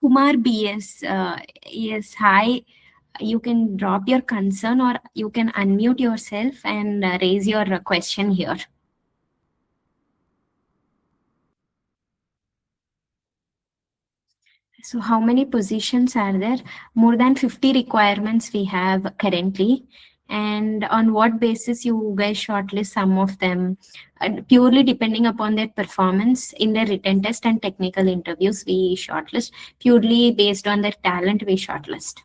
Kumar BS, yes, hi. You can drop your concern or you can unmute yourself and raise your question here. So, how many positions are there? More than 50 requirements we have currently. And on what basis you guys shortlist some of them? Purely depending upon their performance in their written test and technical interviews, we shortlist. Purely based on their talent, we shortlist.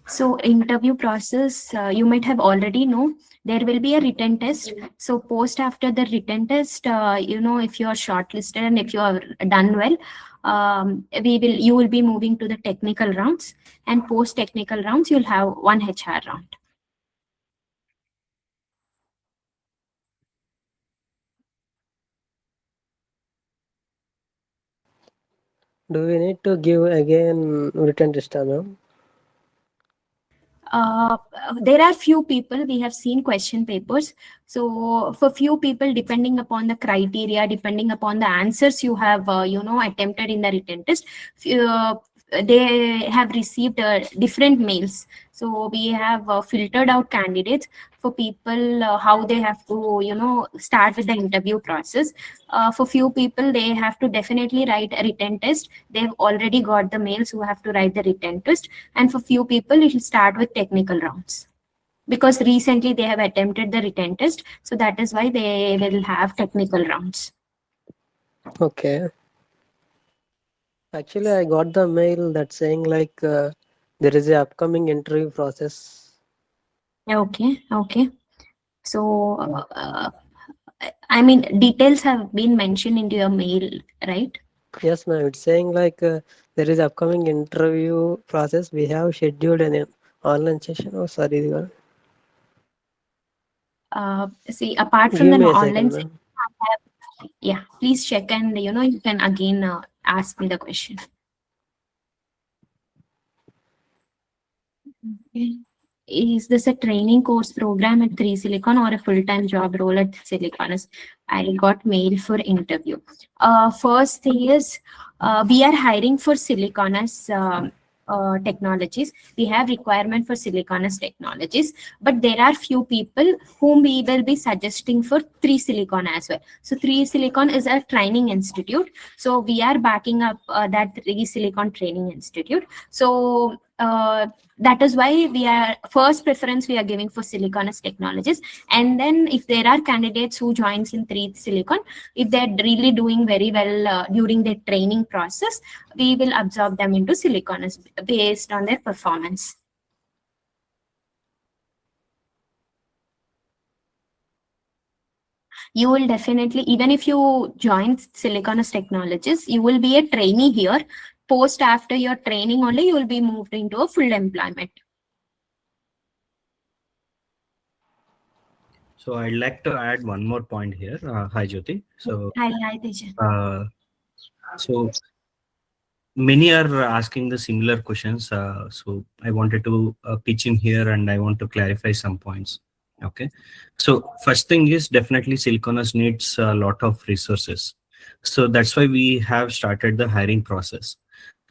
So interview process, you might have already know there will be a written test. So post after the written test, if you are shortlisted and if you are done well, you will be moving to the technical rounds, and post technical rounds you'll have one HR round. Do we need to give again written test, ma'am? uh, there are few people we have seen question papers. So for few people, depending upon the criteria, depending upon the answers you have attempted in the written test, they have received different mails. So we have filtered out candidates for people, how they have to start with the interview process. For few people, they have to definitely write a written test. They've already got the mails who have to write the written test, and for few people it will start with technical rounds because recently they have attempted the written test, so that is why they will have technical rounds. Okay. Actually, I got the mail that saying like there is a upcoming interview process. Okay, so I mean details have been mentioned into your mail, right? Yes, ma'am. It's saying like there is upcoming interview process. We have scheduled an online session. Oh, sorry. See, apart from Give the me a second, online session, ma'am. I have, yeah, please check and you can again ask me the question. Okay. Is this a training course program at 3 Silicon or a full-time job role at Siliconus? I got mail for interview. First thing is, we are hiring for Siliconus technologies. We have requirement for Siliconus technologies, but there are few people whom we will be suggesting for 3 Silicon as well. So 3 Silicon is a training institute. So we are backing up that 3 Silicon training institute. So that is why we are first preference we are giving for Siliconus technologies, and then if there are candidates who joins in 3 Silicon, if they're really doing very well during their training process, we will absorb them into Siliconus based on their performance. You will definitely, even if you join Siliconus technologies, you will be a trainee here. Post after your training only, you will be moved into a full employment. So I'd like to add one more point here. Hi, Jyoti. Hi, Teja. Uh, so many are asking the similar questions. So I wanted to pitch in here and I want to clarify some points. Okay. So first thing is definitely Siliconus needs a lot of resources. So that's why we have started the hiring process.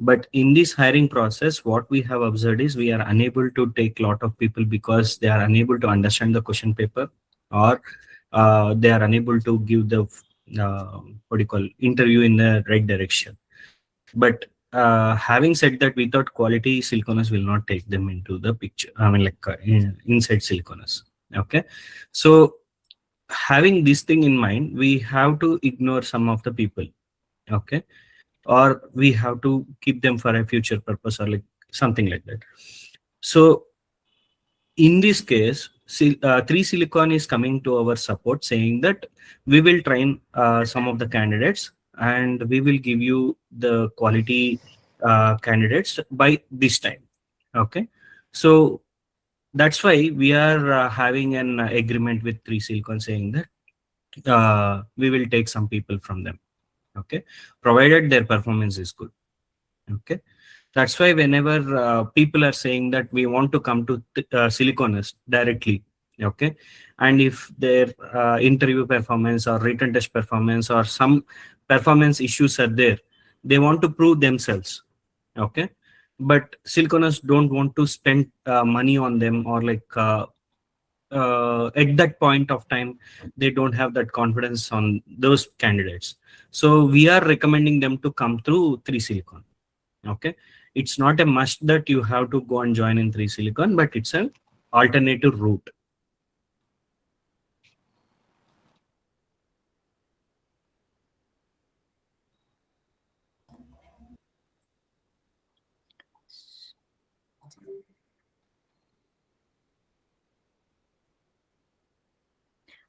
But in this hiring process, what we have observed is we are unable to take a lot of people because they are unable to understand the question paper, or they are unable to give the what do you call interview in the right direction. But having said that, without quality, Siliconus will not take them into the picture. I mean, like inside Siliconus. Okay, so having this thing in mind, we have to ignore some of the people. Okay, or we have to keep them for a future purpose or like something like that. So in this case, 3 Silicon is coming to our support saying that we will train some of the candidates and we will give you the quality candidates by this time. Okay. So that's why we are having an agreement with 3 Silicon saying that we will take some people from them. Okay, provided their performance is good. Okay, that's why whenever people are saying that we want to come to Siliconus directly, okay, and if their interview performance or written test performance or some performance issues are there, they want to prove themselves. Okay, but Siliconus don't want to spend money on them, or like at that point of time they don't have that confidence on those candidates. So we are recommending them to come through 3 Silicon. Okay, it's not a must that you have to go and join in 3 Silicon, but it's an alternative route.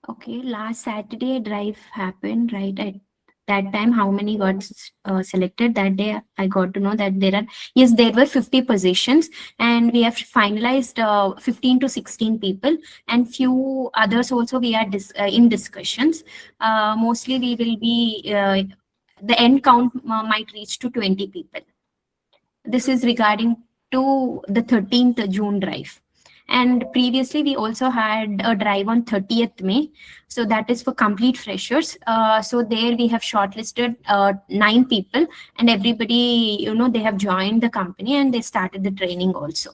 Okay, last Saturday drive happened, right? At that time, how many got selected? That day, I got to know that yes, there were 50 positions, and we have finalized 15 to 16 people, and few others also we are in discussions. Mostly, we will be the end count might reach to 20 people. This is regarding to the 13th June drive. And previously, we also had a drive on 30th May. So that is for complete freshers. So there we have shortlisted 9 people, and everybody, they have joined the company and they started the training also.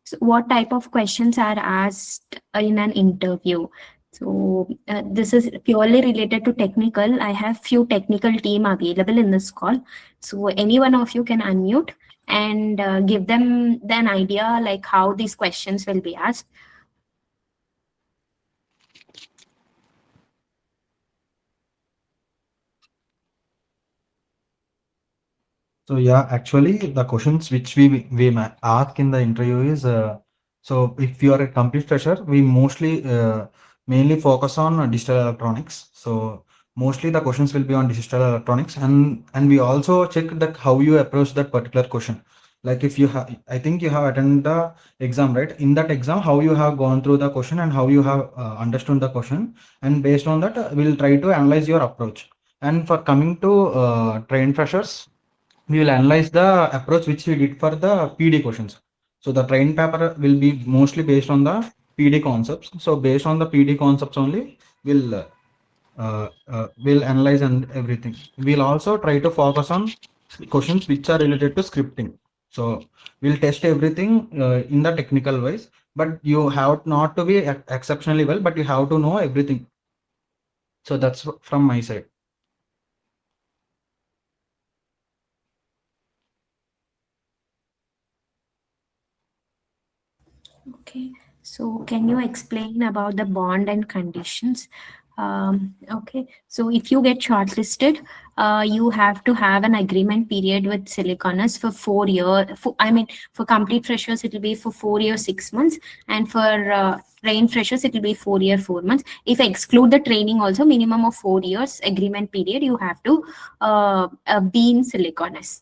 So what type of questions are asked in an interview? So this is purely related to technical. I have few technical team available in this call. So any one of you can unmute and give them an idea like how these questions will be asked. So yeah, actually the questions which we ask in the interview is so if you are a complete fresher, we mostly mainly focus on digital electronics. So mostly the questions will be on digital electronics, and we also check that how you approach that particular question. Like if you have, I think you have attended the exam, right? In that exam, how you have gone through the question and how you have understood the question, and based on that, we'll try to analyze your approach. And for coming to trained freshers, we will analyze the approach which we did for the PD questions. So the train paper will be mostly based on the PD concepts. So based on the PD concepts only, we'll analyze and everything. We'll also try to focus on questions which are related to scripting. So we'll test everything in the technical wise, but you have not to be exceptionally well, but you have to know everything. So that's from my side. Okay, so can you explain about the bond and conditions? Okay, so if you get shortlisted, you have to have an agreement period with Siliconus for 4 years. For complete freshers, it will be for 4 years, 6 months, and for trained freshers, it will be 4 years, 4 months. If I exclude the training, also minimum of 4 years agreement period, you have to be in Siliconus.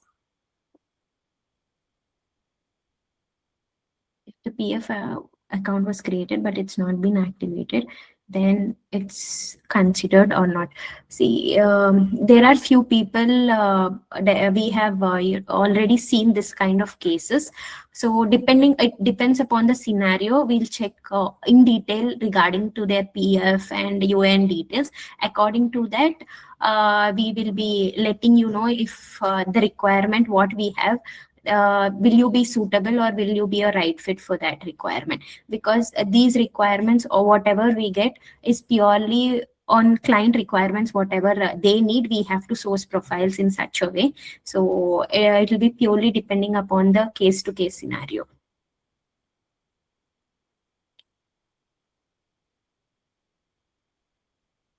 If the PF account was created but it's not been activated, then it's considered or not. See, there are few people we have already seen this kind of cases. So it depends upon the scenario. We'll check in detail regarding to their PF and UN details. According to that, we will be letting you know if the requirement what we have, will you be suitable or will you be a right fit for that requirement, because these requirements or whatever we get is purely on client requirements. Whatever they need, we have to source profiles in such a way. So it will be purely depending upon the case to case scenario.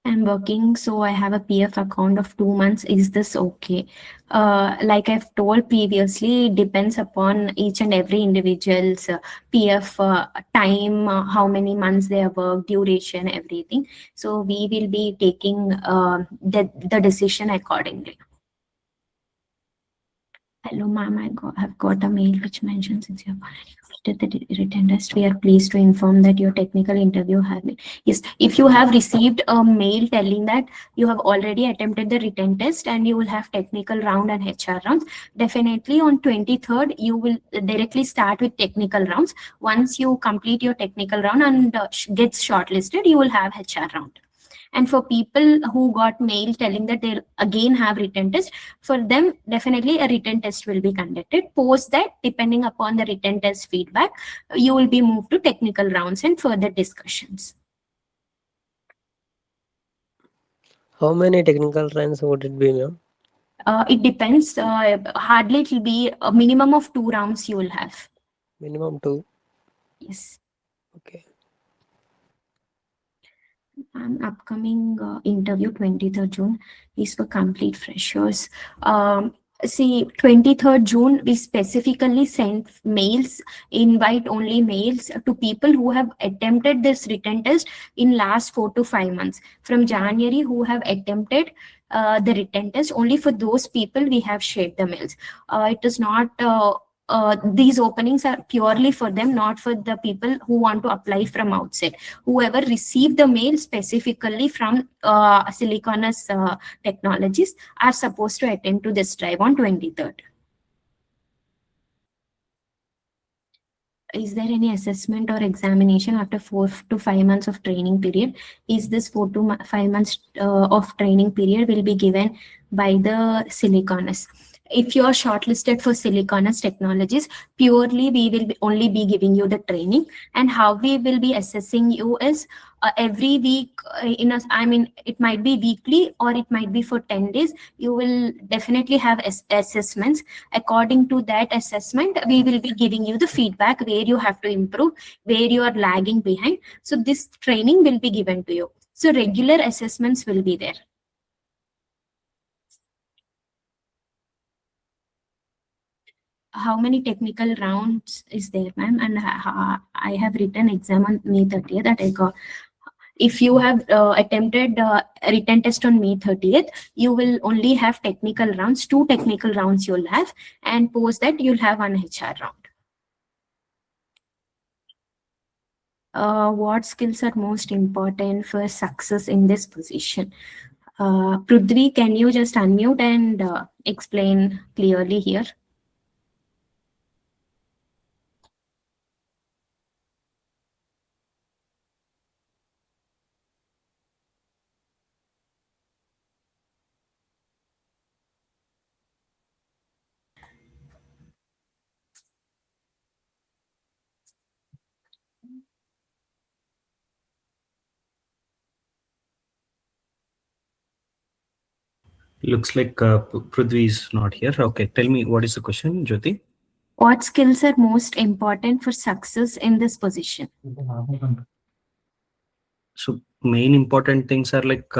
I'm working, so I have a PF account of 2 months. Is this okay? Like I've told previously, it depends upon each and every individual's PF time, how many months they have worked, duration, everything. So we will be taking the decision accordingly. Hello, ma'am. Have got a mail which mentions it's your completed the written test. We are pleased to inform that your technical interview have been. Yes, if you have received a mail telling that you have already attempted the written test and you will have technical round and HR rounds, definitely on 23rd you will directly start with technical rounds. Once you complete your technical round and gets shortlisted, you will have HR round. And for people who got mail telling that they'll again have written test, for them definitely a written test will be conducted. Post that, depending upon the written test feedback, you will be moved to technical rounds and further discussions. How many technical rounds would it be, ma'am? It depends. Hardly it will be a minimum of 2 rounds you will have. Minimum 2. Yes. Okay. An upcoming interview 23rd June is for complete freshers. See, 23rd June, we specifically sent mails, invite only mails to people who have attempted this written test in last 4 to 5 months. From January, who have attempted the written test, only for those people we have shared the mails. It is not these openings are purely for them, not for the people who want to apply from outside. Whoever received the mail specifically from Siliconus Technologies are supposed to attend to this drive on 23rd. Is there any assessment or examination after 4 to 5 months of training period? Is this 4 to 5 months of training period will be given by the Siliconus? If you are shortlisted for Siliconus Technologies, purely we will only be giving you the training, and how we will be assessing you is every week. It might be weekly or it might be for 10 days. You will definitely have assessments. According to that assessment, we will be giving you the feedback where you have to improve, where you are lagging behind. So this training will be given to you. So regular assessments will be there. How many technical rounds is there, ma'am? And I have written exam on May 30th that I got. If you have attempted written test on May 30th, you will only have technical rounds, 2 technical rounds you'll have, and post that you'll have one HR round. What skills are most important for success in this position? Prudvi, can you just unmute and explain clearly here? Looks like Prithvi is not here. Okay, tell me what is the question, Jyoti? What skills are most important for success in this position? So main important things are like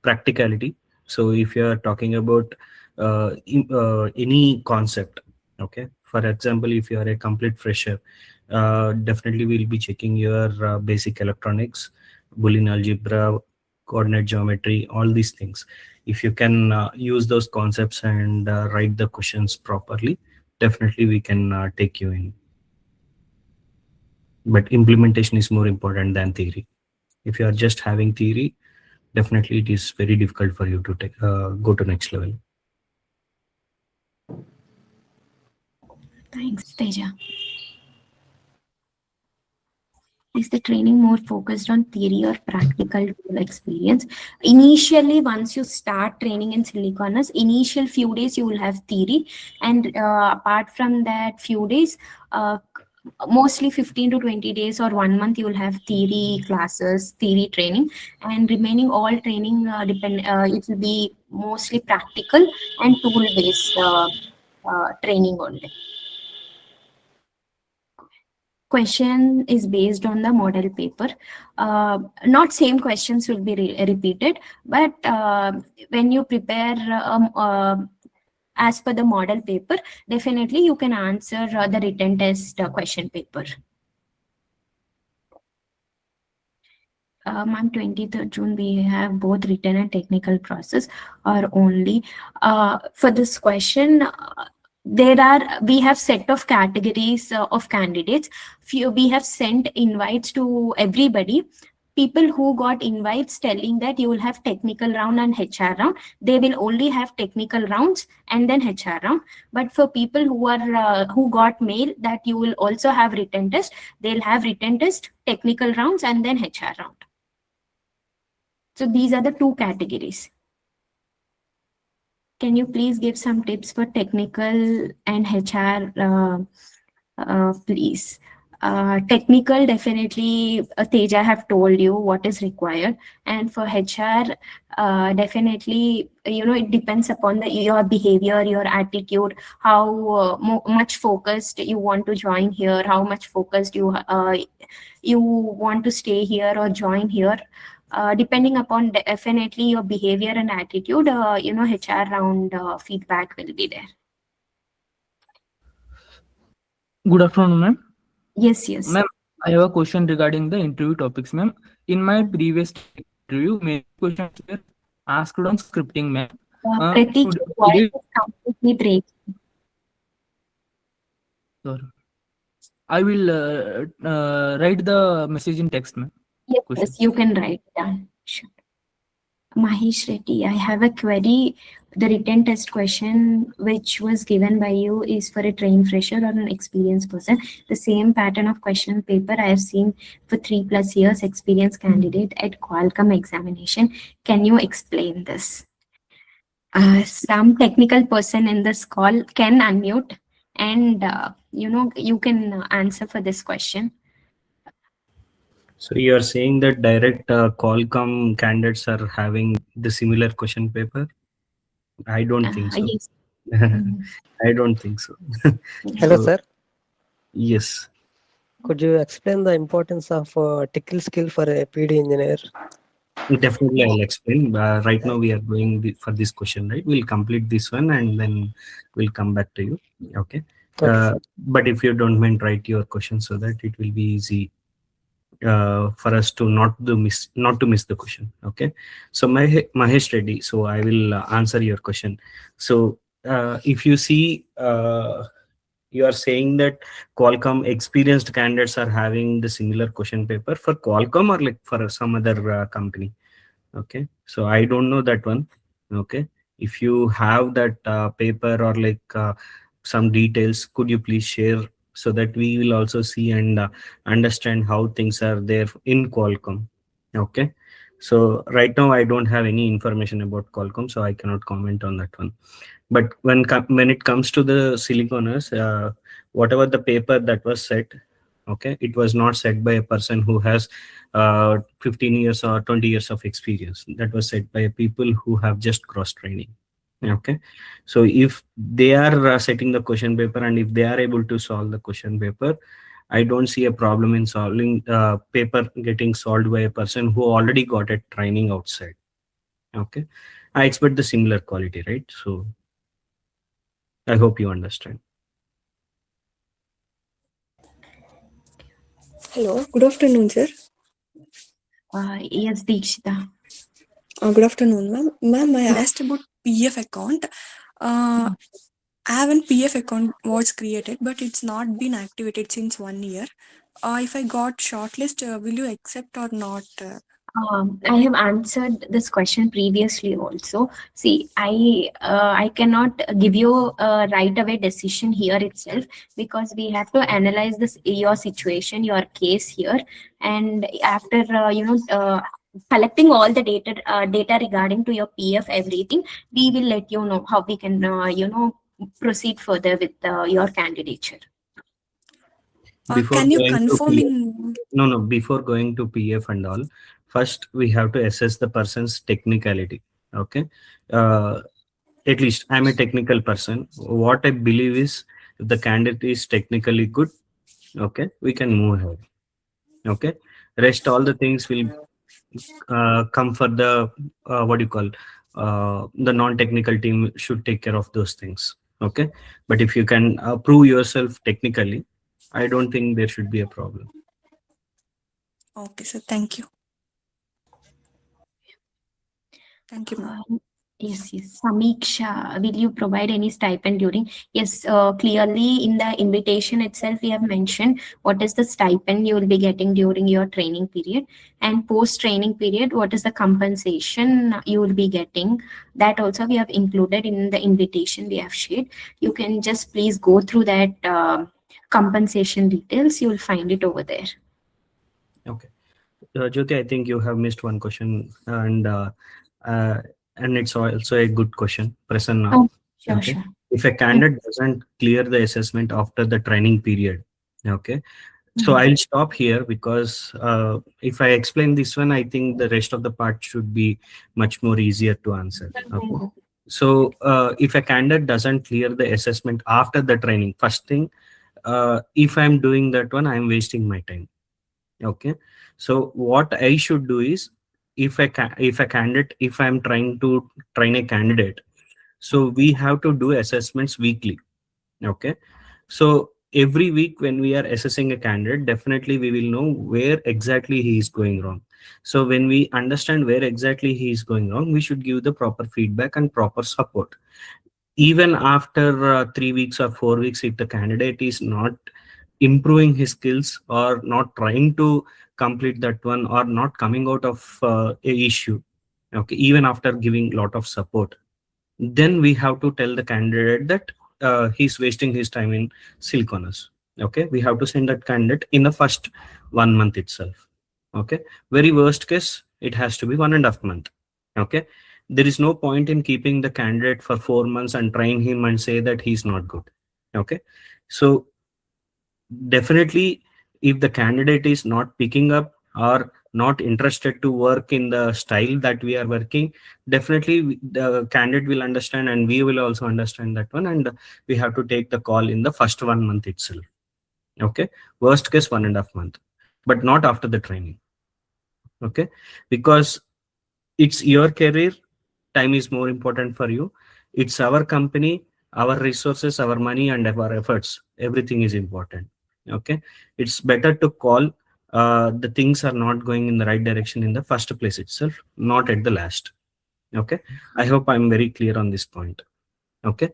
practicality. So if you are talking about any concept, okay, for example, if you are a complete fresher, definitely we'll be checking your basic electronics, Boolean algebra, coordinate geometry, all these things. If you can use those concepts and write the questions properly, definitely we can take you in. But implementation is more important than theory. If you are just having theory, definitely it is very difficult for you to go to next level. Thanks, Teja. Is the training more focused on theory or practical real experience? Initially, once you start training in Siliconus, initial few days you will have theory, and apart from that few days, mostly 15 to 20 days or 1 month, you will have theory classes, theory training, and remaining all training it will be mostly practical and tool based training only. Question is based on the model paper. Not same questions will be repeated, but when you prepare as per the model paper, definitely you can answer the written test question paper. On 23rd June, we have both written and technical process, or only for this question. we have set of categories of candidates. We have sent invites to everybody. People who got invites telling that you will have technical round and HR round, they will only have technical rounds and then HR round. But for people who got mail that you will also have written test, they'll have written test, technical rounds, and then HR round. So these are the two categories. Can you please give some tips for technical and HR, please? Technical, definitely, Teja have told you what is required. And for HR, definitely, it depends upon your behavior, your attitude, how much focused you want to join here, how much focused you want to stay here or join here. Depending upon definitely your behavior and attitude, HR round feedback will be there. Good afternoon, ma'am. Yes, yes. Ma'am, I have a question regarding the interview topics, ma'am. In my previous interview, many questions were asked on scripting, ma'am. Pratik, your voice is completely breaking. Sorry. I will write the message in text, ma'am. Yes, Question. yes, you can write down. Sure. Mahesh Reddy, I have a query. The written test question which was given by you is for a trained fresher or an experienced person. The same pattern of question paper I have seen for 3+ years experienced candidate at Qualcomm examination. Can you explain this? Some technical person in this call can unmute and you can answer for this question. So you are saying that direct Qualcomm candidates are having the similar question paper? I don't think so. Yes. Mhm. I don't think so. Hello, So, sir. yes. Could you explain the importance of technical skill for a PD engineer? Definitely, I'll explain. Right now, we are going for this question, right? We'll complete this one and then we'll come back to you. Okay. Okay. But if you don't mind, write your question so that it will be easy for us to not to miss the question. Okay. So Mahesh Reddy. So I will answer your question. So if you see, you are saying that Qualcomm experienced candidates are having the similar question paper for Qualcomm or like for some other company. Okay, so I don't know that one. Okay, if you have that paper or like some details, could you please share so that we will also see and understand how things are there in Qualcomm. Okay, so right now I don't have any information about Qualcomm, so I cannot comment on that one. But when it comes to the Siliconus, whatever the paper that was set, okay, it was not set by a person who has 15 years or 20 years of experience. That was set by people who have just cross training. Okay, so if they are setting the question paper and if they are able to solve the question paper, I don't see a problem in solving paper getting solved by a person who already got a training outside. Okay, I expect the similar quality, right? So I hope you understand. Hello, good afternoon, sir. Yes, Deekshita. Good afternoon, ma'am. Ma'am, I asked about PF account. I have an PF account was created, but it's not been activated since 1 year. If I got shortlist, will you accept or not? I have answered this question previously also. See, I cannot give you a right away decision here itself because we have to analyze this your situation, your case here, and after collecting all the data regarding to your PF everything, we will let you know how we can proceed further with your candidature. Before Can you going to confirm PF, in? no, before going to PF and all, first we have to assess the person's technicality. Okay. Uh, at least I'm a technical person. What I believe is if the candidate is technically good, okay, we can move ahead. Okay. Rest all the things will come for the what do you call the non-technical team should take care of those things. Okay. But if you can prove yourself technically, I don't think there should be a problem. Okay, sir. Thank you. Thank you, ma'am. Yes, yes. Samiksha, will you provide any stipend during? Yes, clearly in the invitation itself, we have mentioned what is the stipend you will be getting during your training period, and post training period, what is the compensation you will be getting. That also we have included in the invitation we have shared. You can just please go through that compensation details. You will find it over there. Okay. Jyoti, I think you have missed one question, uh, and it's also a good question. Prasanna. Oh, sure, Okay. sure. If a candidate doesn't clear the assessment after the training period, okay. So I'll stop here because if I explain this one, I think the rest of the part should be much more easier to answer. Okay. So if a candidate doesn't clear the assessment after the training, first thing, if I'm doing that one, I'm wasting my time. Okay. So what I should do is, if I'm trying to train a candidate, so we have to do assessments weekly. Okay. So every week when we are assessing a candidate, definitely we will know where exactly he is going wrong. So when we understand where exactly he is going wrong, we should give the proper feedback and proper support. Even after 3 weeks or 4 weeks, if the candidate is not improving his skills or not trying to complete that one or not coming out of a issue, okay, even after giving lot of support, then we have to tell the candidate that he's wasting his time in Siliconus. Okay, we have to send that candidate in the first 1 month itself. Okay, very worst case, it has to be 1.5 months. Okay, there is no point in keeping the candidate for 4 months and train him and say that he's not good. Okay, so definitely, if the candidate is not picking up or not interested to work in the style that we are working, definitely the candidate will understand and we will also understand that one, and we have to take the call in the first 1 month itself. Okay, worst case 1.5 month, but not after the training. Okay, because it's your career, time is more important for you. It's our company, our resources, our money, and our efforts, everything is important. Okay, it's better to call the things are not going in the right direction in the first place itself, not at the last. Okay, I hope I'm very clear on this point. Okay,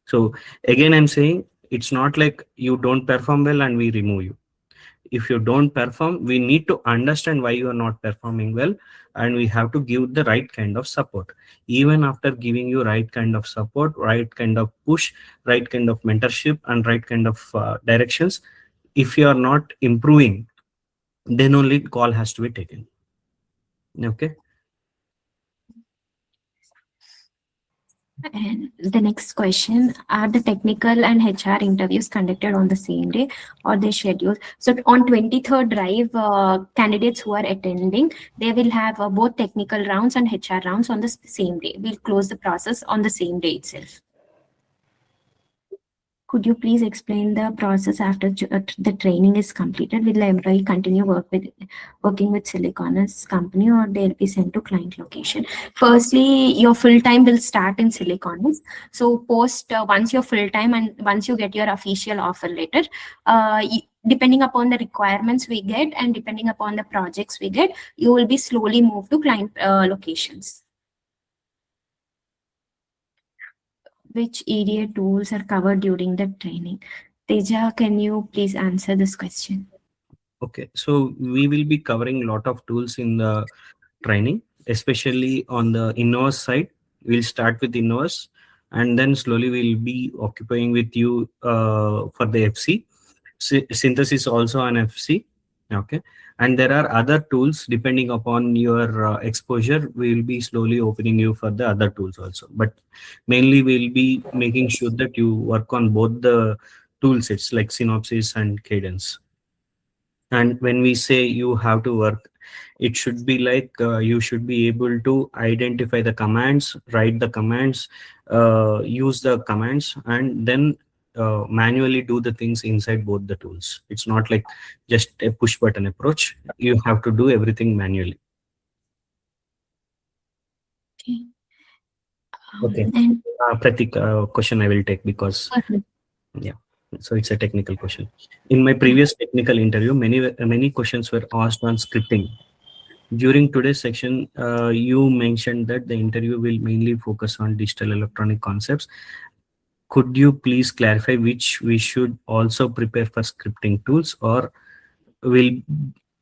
so again I'm saying, it's not like you don't perform well and we remove you. If you don't perform, we need to understand why you are not performing well, and we have to give the right kind of support. Even after giving you right kind of support, right kind of push, right kind of mentorship, and right kind of directions, if you are not improving, then only call has to be taken. Okay. And the next question, are the technical and HR interviews conducted on the same day or they scheduled? So on 23rd drive, candidates who are attending, they will have both technical rounds and HR rounds on the same day. We'll close the process on the same day itself. Could you please explain the process after the training is completed? Will the employee continue working with Siliconus company, or they'll be sent to client location? Firstly, your full time will start in Siliconus. So post once you're full time and once you get your official offer letter, depending upon the requirements we get and depending upon the projects we get, you will be slowly moved to client locations. Which EDA tools are covered during the training? Teja, can you please answer this question? Okay, so we will be covering a lot of tools in the training, especially on the Innovus side. We'll start with Innovus, and then slowly we'll be occupying with you for the FC. Synthesis also an FC. Okay, and there are other tools depending upon your exposure. We will be slowly opening you for the other tools also, but mainly we'll be making sure that you work on both the tool sets like Synopsys and Cadence. And when we say you have to work, it should be like you should be able to identify the commands, write the commands, use the commands, and then manually do the things inside both the tools. It's not like just a push button approach. You have to do everything manually. Okay. Okay. And Pratik, question I will take because yeah, so it's a technical question. In my previous technical interview, many questions were asked on scripting. During today's section, you mentioned that the interview will mainly focus on digital electronic concepts. Could you please clarify which we should also prepare for scripting tools, or will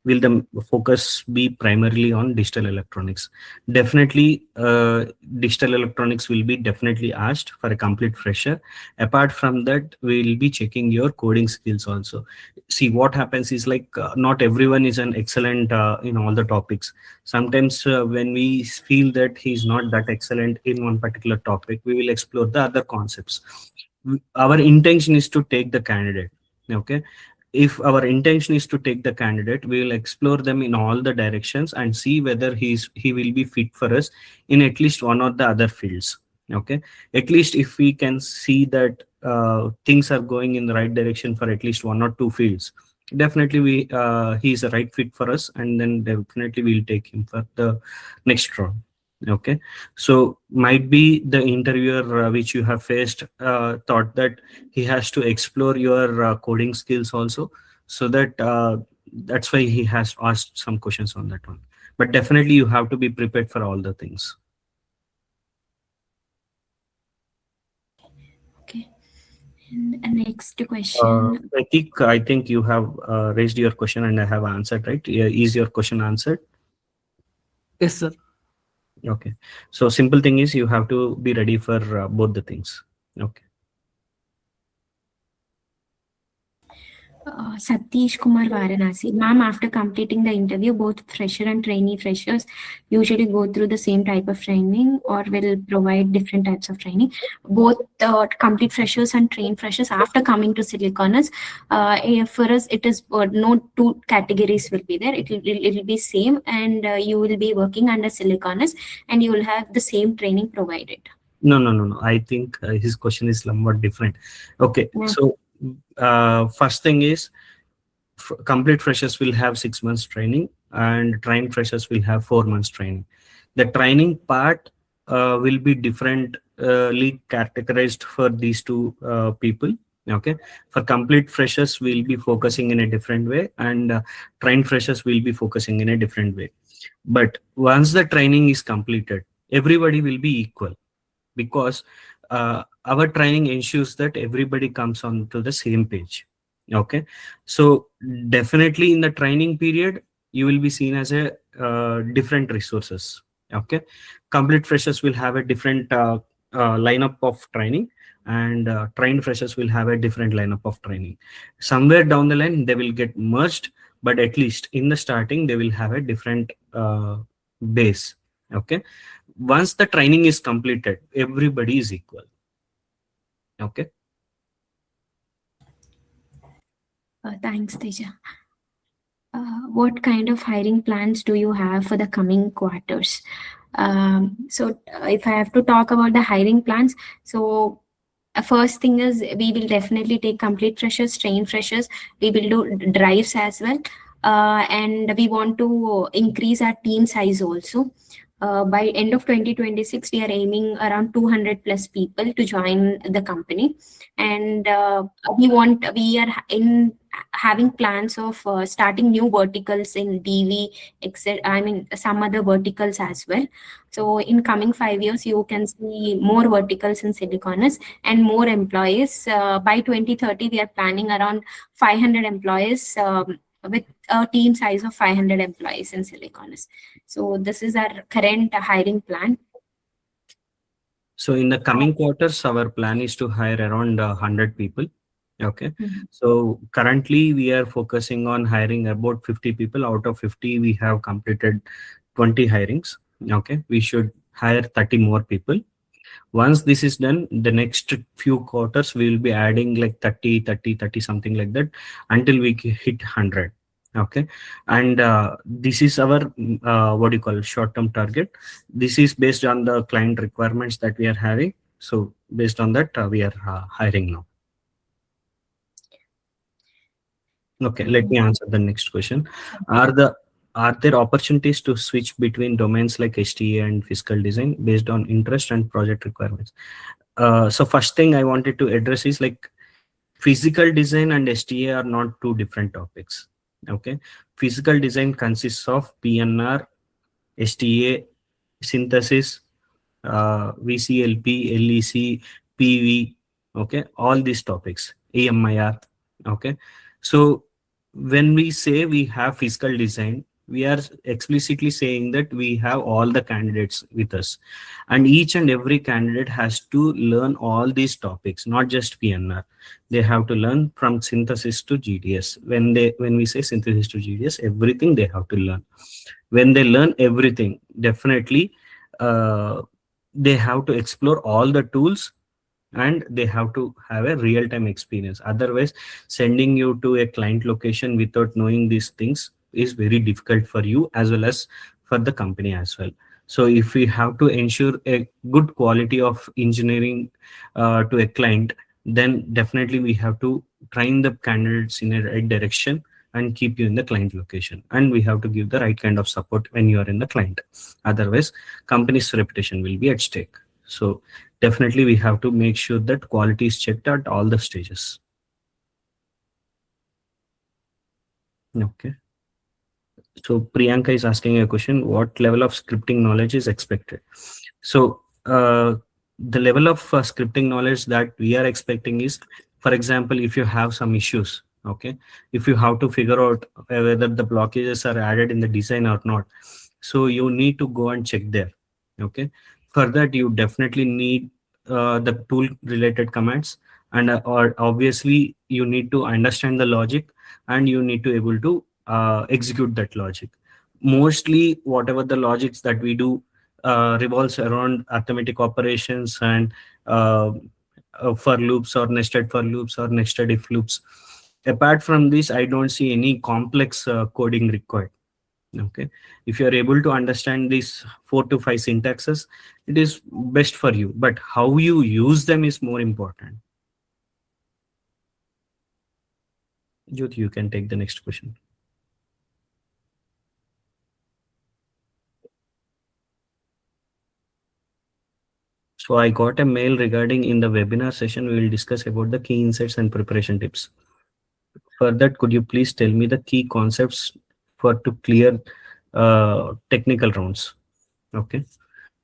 will the focus be primarily on digital electronics? Definitely, digital electronics will be definitely asked for a complete fresher. Apart from that, we will be checking your coding skills also. See, what happens is like not everyone is an excellent in all the topics. Sometimes when we feel that he's not that excellent in one particular topic, we will explore the other concepts. Our intention is to take the candidate. Okay, if our intention is to take the candidate, we will explore them in all the directions and see whether he will be fit for us in at least one or the other fields. Okay, at least if we can see that things are going in the right direction for at least one or two fields, definitely he is a right fit for us, and then definitely we'll take him for the next round. Okay, so might be the interviewer which you have faced thought that he has to explore your coding skills also, so that that's why he has asked some questions on that one. But definitely you have to be prepared for all the things. Okay. And next question. Pratik, I think you have raised your question and I have answered, right? Is your question answered? Yes, sir. Okay, so simple thing is you have to be ready for both the things. Okay. Satish Kumar Varanasi. Ma'am, after completing the interview, both fresher and trainee freshers usually go through the same type of training or will provide different types of training. Both complete freshers and trained freshers, after coming to Siliconus, for us, it is no two categories will be there. It will be same, and you will be working under Siliconus and you will have the same training provided. No. I think his question is somewhat different. Okay, Yeah. so first thing is complete freshers will have 6 months training and trained freshers will have 4 months training. The training part will be differently categorized for these two people. Okay, for complete freshers we'll be focusing in a different way, and trained freshers will be focusing in a different way. But once the training is completed, everybody will be equal, because our training ensures that everybody comes on to the same page. Okay, so definitely in the training period you will be seen as a different resources. Okay, complete freshers will have a different lineup of training, and trained freshers will have a different lineup of training. Somewhere down the line they will get merged, but at least in the starting they will have a different base. Okay, once the training is completed, everybody is equal. Okay. Thanks, Teja. What kind of hiring plans do you have for the coming quarters? So if I have to talk about the hiring plans, so first thing is we will definitely take complete freshers, trained freshers. We will do drives as well. And we want to increase our team size also. By end of 2026, we are aiming around 200 plus people to join the company. And we are in having plans of starting new verticals in DV, except I mean some other verticals as well. So in coming 5 years, you can see more verticals in Siliconus and more employees. By 2030, we are planning around 500 employees with a team size of 500 employees in Siliconus. So this is our current hiring plan. So in the coming quarters, our plan is to hire around 100 people. Okay. So currently we are focusing on hiring about 50 people. Out of 50, we have completed 20 hirings. Okay. We should hire 30 more people. Once this is done, the next few quarters, we will be adding like 30, something like that, until we hit 100. Okay. And this is our, what do you call, short-term target. This is based on the client requirements that we are having. So based on that, we are hiring now. Okay, let me answer the next question. Are there opportunities to switch between domains like STA and physical design based on interest and project requirements? So first thing I wanted to address is like physical design and STA are not two different topics. Okay, physical design consists of PNR, STA, synthesis, VCLP, LEC, PV, okay, all these topics, AMIR, okay. So when we say we have physical design, we are explicitly saying that we have all the candidates with us, and each and every candidate has to learn all these topics, not just PNR. They have to learn from synthesis to GDS. When we say synthesis to GDS, everything they have to learn. When they learn everything, definitely uh, they have to explore all the tools, and they have to have a real-time experience. Otherwise, sending you to a client location without knowing these things is very difficult for you as well as for the company as well. So if we have to ensure a good quality of engineering to a client, then definitely we have to train the candidates in a right direction and keep you in the client location, and we have to give the right kind of support when you are in the client. Otherwise, company's reputation will be at stake. So definitely we have to make sure that quality is checked at all the stages. Okay. So Priyanka is asking a question: what level of scripting knowledge is expected? So the level of scripting knowledge that we are expecting is, for example, if you have some issues, okay, if you have to figure out whether the blockages are added in the design or not, so you need to go and check there. Okay. For that, you definitely need the tool related commands, and or obviously you need to understand the logic, and you need to able to execute that logic. Mostly whatever the logics that we do revolves around arithmetic operations and for loops or nested for loops or nested if loops. Apart from this, I don't see any complex coding required. Okay. If you are able to understand these 4 to 5 syntaxes, it is best for you, but how you use them is more important. Jyoti, you can take the next question. So I got a mail regarding in the webinar session, we will discuss about the key insights and preparation tips. For that, could you please tell me the key concepts for to clear technical rounds? Okay.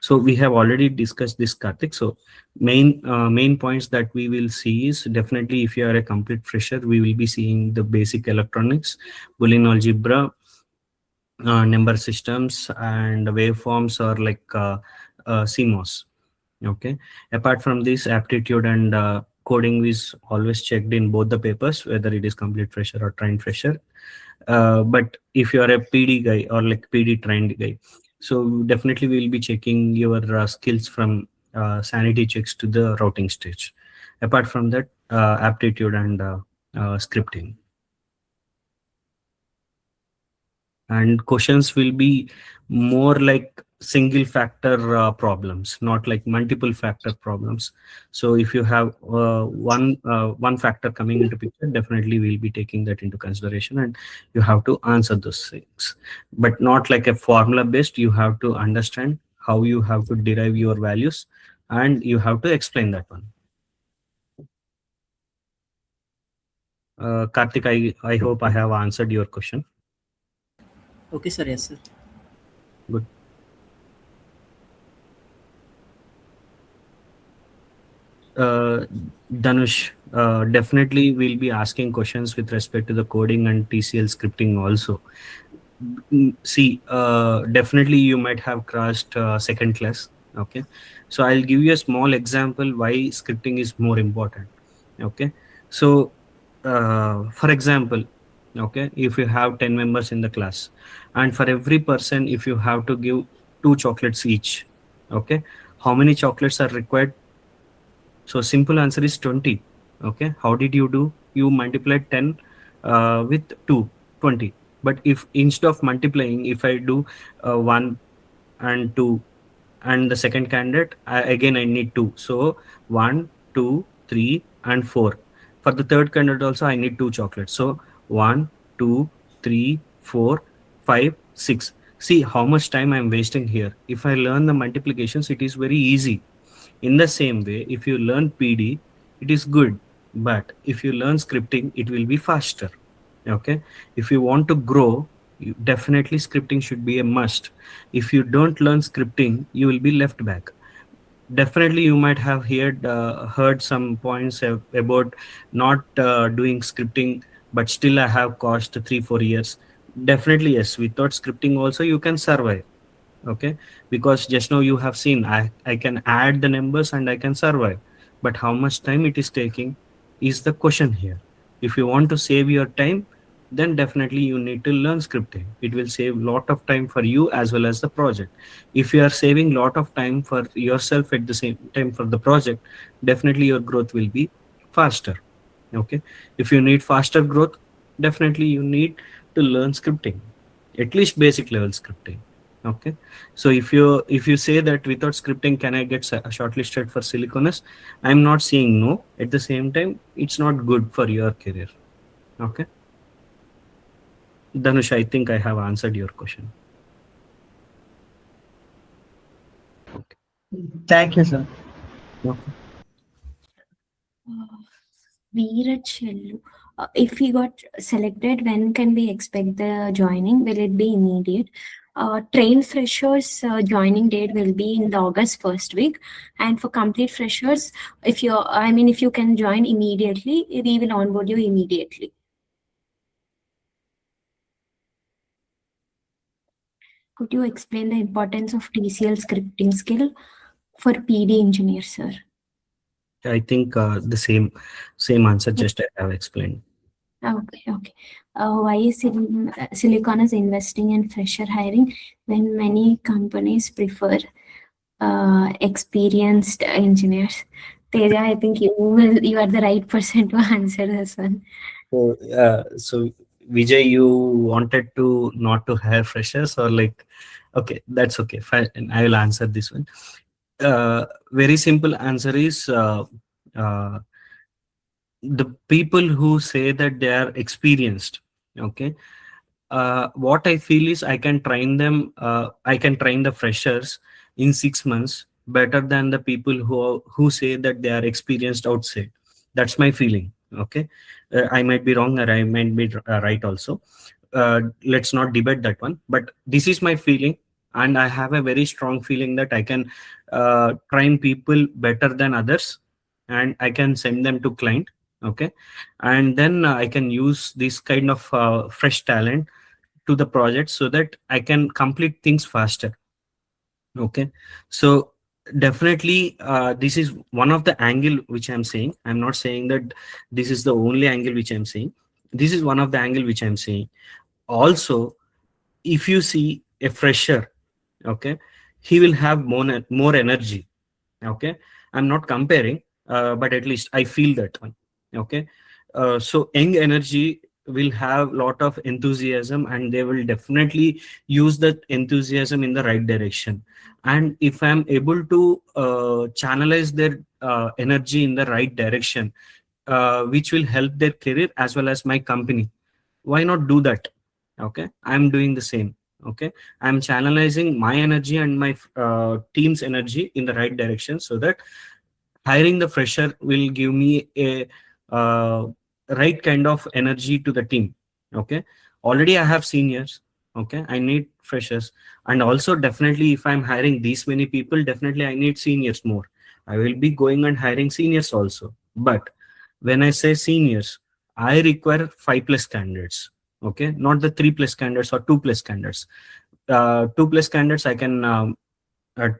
So we have already discussed this, Karthik. So main points that we will see is definitely if you are a complete fresher, we will be seeing the basic electronics, Boolean algebra, number systems, and waveforms or like CMOS. Okay. Apart from this, aptitude and coding is always checked in both the papers, whether it is complete fresher or trained fresher. But if you are a PD guy or like PD trained guy, so definitely we will be checking your skills from sanity checks to the routing stage. Apart from that, aptitude and scripting. And questions will be more like single factor problems, not like multiple factor problems. So if you have one factor coming into picture, definitely we'll be taking that into consideration, and you have to answer those things, but not like a formula based. You have to understand how you have to derive your values, and you have to explain that one. Karthik, I hope I have answered your question. Okay, sir. Yes, sir. Good. Dhanush, definitely we'll be asking questions with respect to the coding and TCL scripting also. See, definitely you might have crossed second class. Okay. So I'll give you a small example why scripting is more important. Okay. So, for example, okay, if you have 10 members in the class, and for every person, if you have to give 2 chocolates each, okay, how many chocolates are required? So simple answer is 20. Okay. How did you do? You multiplied 10 with 2, 20. But if instead of multiplying, if I do 1 and 2, and the second candidate, again I need 2. So 1, 2, 3, and 4. For the third candidate also, I need 2 chocolates. So 1, 2, 3, 4, 5, 6. See how much time I'm wasting here. If I learn the multiplications, it is very easy. In the same way, if you learn PD, it is good. But if you learn scripting, it will be faster. Okay. If you want to grow, Definitely scripting should be a must. If you don't learn scripting, you will be left back. Definitely you might have heard some points about not doing scripting, but still I have cost 3-4 years. Definitely yes, without scripting also you can survive. Okay, because just now you have seen I can add the numbers and I can survive, but how much time it is taking is the question here. If you want to save your time, then definitely you need to learn scripting. It will save lot of time for you as well as the project. If you are saving lot of time for yourself at the same time for the project, definitely your growth will be faster. Okay, if you need faster growth, definitely you need to learn scripting, at least basic level scripting. Okay, so if you say that without scripting can I get shortlisted for Siliconus, I'm not saying no. At the same time, it's not good for your career. Okay, Dhanush, I think I have answered your question. Thank you, sir. Okay. Veerachellu, if we got selected, when can we expect the joining? Will it be immediate? Trained freshers joining date will be in the August first week, and for complete freshers, if you can join immediately, we will onboard you immediately. Could you explain the importance of TCL scripting skill for PD engineer, sir? I think the same answer just I have explained. Okay. Why is Siliconus investing in fresher hiring when many companies prefer experienced engineers? Teja, I think you are the right person to answer this one. So Vijay, you wanted to not to hire freshers, or like, okay, that's okay. Fine, I will answer this one. Very simple answer is uh, the people who say that they are experienced. Okay, what I feel is I can train them. I can train the freshers in 6 months better than the people who say that they are experienced outside. That's my feeling. Okay, I might be wrong or I might be right also. Let's not debate that one. But this is my feeling, and I have a very strong feeling that I can train people better than others, and I can send them to client. Okay, and then I can use this kind of fresh talent to the project so that I can complete things faster. Okay, so definitely this is one of the angle which I'm saying. I'm not saying that this is the only angle which I'm saying. This is one of the angle which I'm saying. Also, if you see a fresher, okay, he will have more energy. Okay, I'm not comparing, but at least I feel that one. Okay, so young energy will have lot of enthusiasm, and they will definitely use that enthusiasm in the right direction. And if I'm able to channelize their energy in the right direction, which will help their career as well as my company, why not do that? Okay, I'm doing the same. Okay, I'm channelizing my energy and my team's energy in the right direction, so that hiring the fresher will give me a uh, right kind of energy to the team. Okay, already I have seniors. Okay, I need freshers. And also definitely if I'm hiring these many people, definitely I need seniors more. I will be going and hiring seniors also. But when I say seniors, I require 5+ candidates. Okay, not the 3+ candidates or 2+ candidates. 2+ candidates I can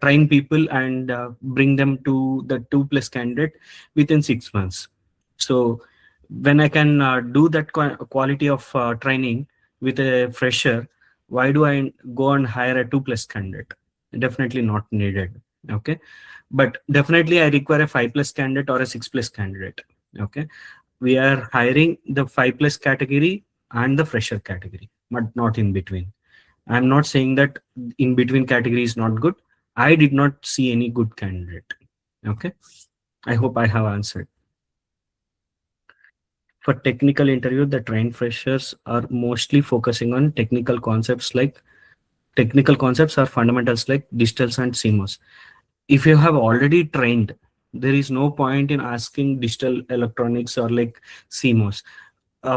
train people and bring them to the 2+ candidate within 6 months. So when I can do that quality of training with a fresher, why do I go and hire a 2+ candidate? Definitely not needed. Okay, but definitely I require a 5+ candidate or a 6+ candidate. Okay, we are hiring the 5+ category and the fresher category, but not in between. I'm not saying that in between category is not good. I did not see any good candidate. Okay, I hope I have answered. For technical interview, the trained freshers are mostly focusing on technical concepts or fundamentals like digitals and CMOS. If you have already trained, there is no point in asking digital electronics or like CMOS.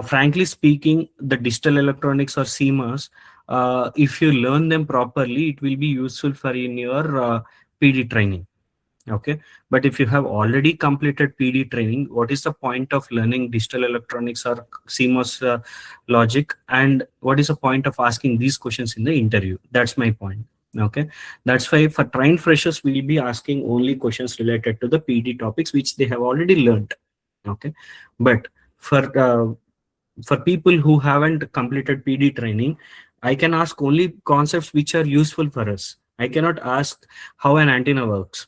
Frankly speaking, the digital electronics or CMOS if you learn them properly, it will be useful for in your PD training. Okay, but if you have already completed PD training, what is the point of learning digital electronics or CMOS logic, and what is the point of asking these questions in the interview? That's my point. Okay, that's why for trained freshers we'll be asking only questions related to the PD topics which they have already learned. Okay, but for people who haven't completed PD training, I can ask only concepts which are useful for us. I cannot ask how an antenna works.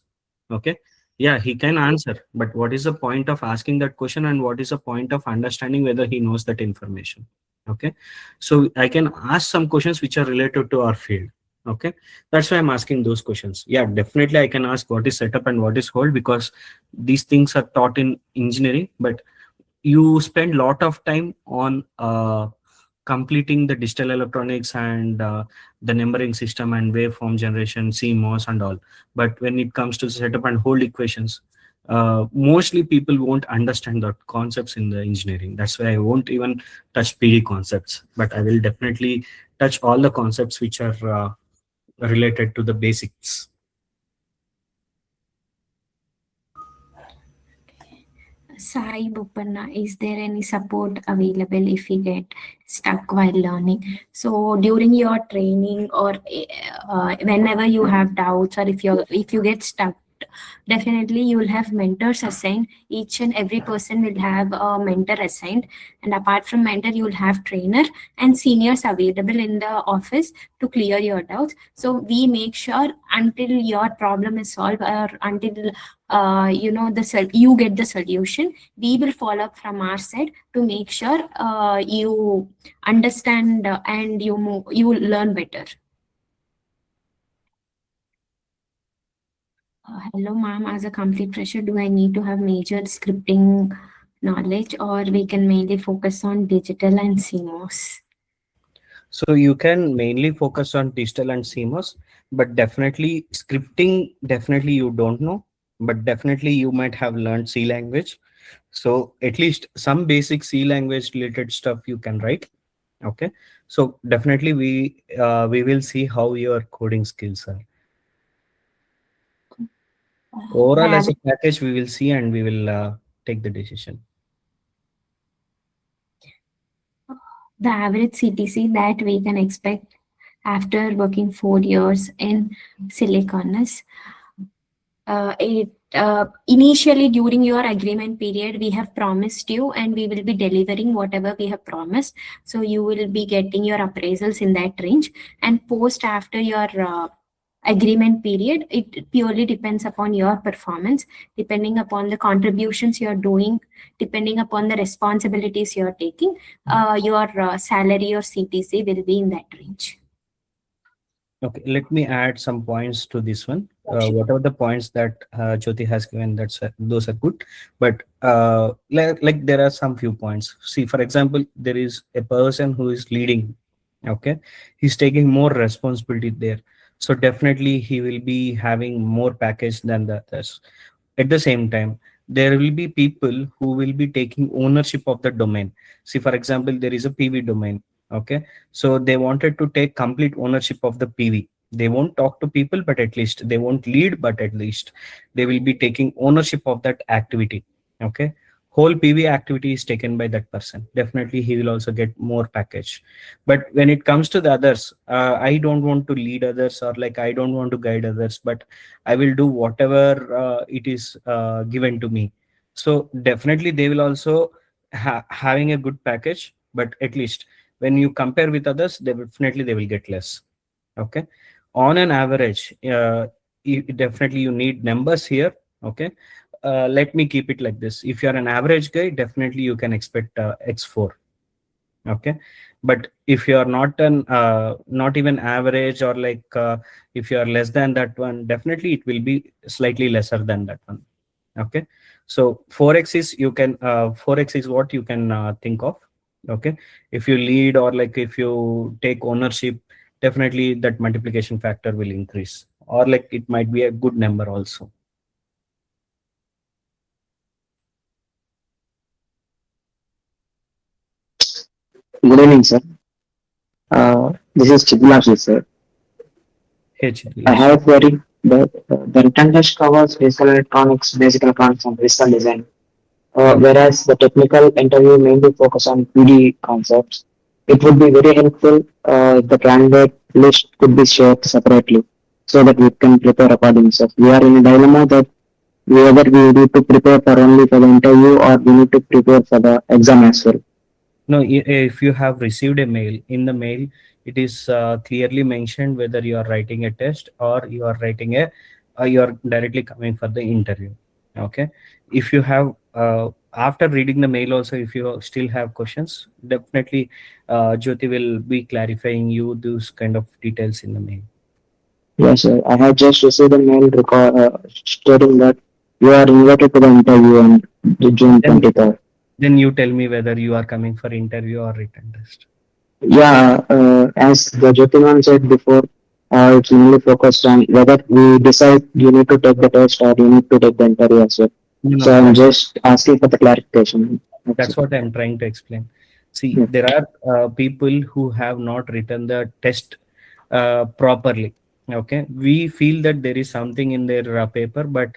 Okay. Yeah, he can answer, but what is the point of asking that question, and what is the point of understanding whether he knows that information? Okay. So I can ask some questions which are related to our field. Okay. That's why I'm asking those questions. Yeah, definitely I can ask what is setup and what is hold, because these things are taught in engineering, but you spend lot of time on completing the digital electronics and the numbering system and waveform generation, CMOS and all. But when it comes to setup and hold equations, mostly people won't understand the concepts in the engineering. That's why I won't even touch PD concepts, but I will definitely touch all the concepts which are related to the basics. Sai Bopanna, is there any support available if we get stuck while learning? So during your training or whenever you have doubts, or if you get stuck, definitely you will have mentors assigned. Each and every person will have a mentor assigned, and apart from mentor, you will have trainer and seniors available in the office to clear your doubts. So we make sure until your problem is solved, or until you get the solution, we will follow up from our side to make sure you understand and you will learn better. Hello ma'am, as a complete fresher, do I need to have major scripting knowledge, or we can mainly focus on digital and CMOS? So you can mainly focus on digital and CMOS, but definitely scripting, definitely you don't know, but definitely you might have learned C language. So at least some basic C language related stuff you can write. Okay. So definitely we will see how your coding skills are. Overall, as a package, we will see and we will take the decision. The average CTC that we can expect after working 4 years in Siliconus. Initially during your agreement period, we have promised you and we will be delivering whatever we have promised. So you will be getting your appraisals in that range. And post after your agreement period, it purely depends upon your performance, depending upon the contributions you're doing, depending upon the responsibilities you're taking, your salary or CTC will be in that range. Okay, let me add some points to this one. Whatever the points that Jyoti has given, those are good. But like there are some few points. See, for example, there is a person who is leading. Okay, he's taking more responsibility there. So definitely he will be having more package than the others. At the same time, there will be people who will be taking ownership of the domain. See, for example, there is a PV domain. Okay, so they wanted to take complete ownership of the PV. They won't talk to people, but at least they won't lead, but at least they will be taking ownership of that activity. Okay, whole PV activity is taken by that person. Definitely he will also get more package. But when it comes to the others, I don't want to lead others, or like I don't want to guide others, but I will do whatever it is given to me. So definitely they will also having a good package, but at least when you compare with others, definitely they will get less. Okay, on an average, definitely you need numbers here. Okay, let me keep it like this: if you are an average guy, definitely you can expect X4. Okay, but if you are not even average, or like if you are less than that one, definitely it will be slightly lesser than that one. Okay, so 4x is you can 4x is what you can think of. Okay, if you lead, or like if you take ownership, definitely that multiplication factor will increase, or like it might be a good number also. Good evening, sir. This is Chidlashi, sir. Hey, I Chidlash. have a query that the written test covers physical electronics, basic electronics, and physical design, whereas the technical interview mainly focus on 2D concepts. It would be very helpful if the candidate list could be shared separately so that we can prepare accordingly. So we are in a dilemma that whether we need to prepare for only for the interview or we need to prepare for the exam as well. No, if you have received a mail, in the mail, it is clearly mentioned whether you are writing a test or you are writing you are directly coming for the interview. Okay. If you have, after reading the mail also, if you still have questions, definitely Jyoti will be clarifying you those kind of details in the mail. Yes, sir. I have just received a mail stating that you are invited to the interview on June Then, 23rd. then you tell me whether you are coming for interview or written test. Yeah, as the Jyotiman said before, it's mainly focused on whether we decide you need to take the test or you need to take the interview as well. No, So no, I'm just asking for the clarification. That's that's it. what I'm trying to explain. See, Yeah. there are people who have not written the test properly. Okay, we feel that there is something in their paper, but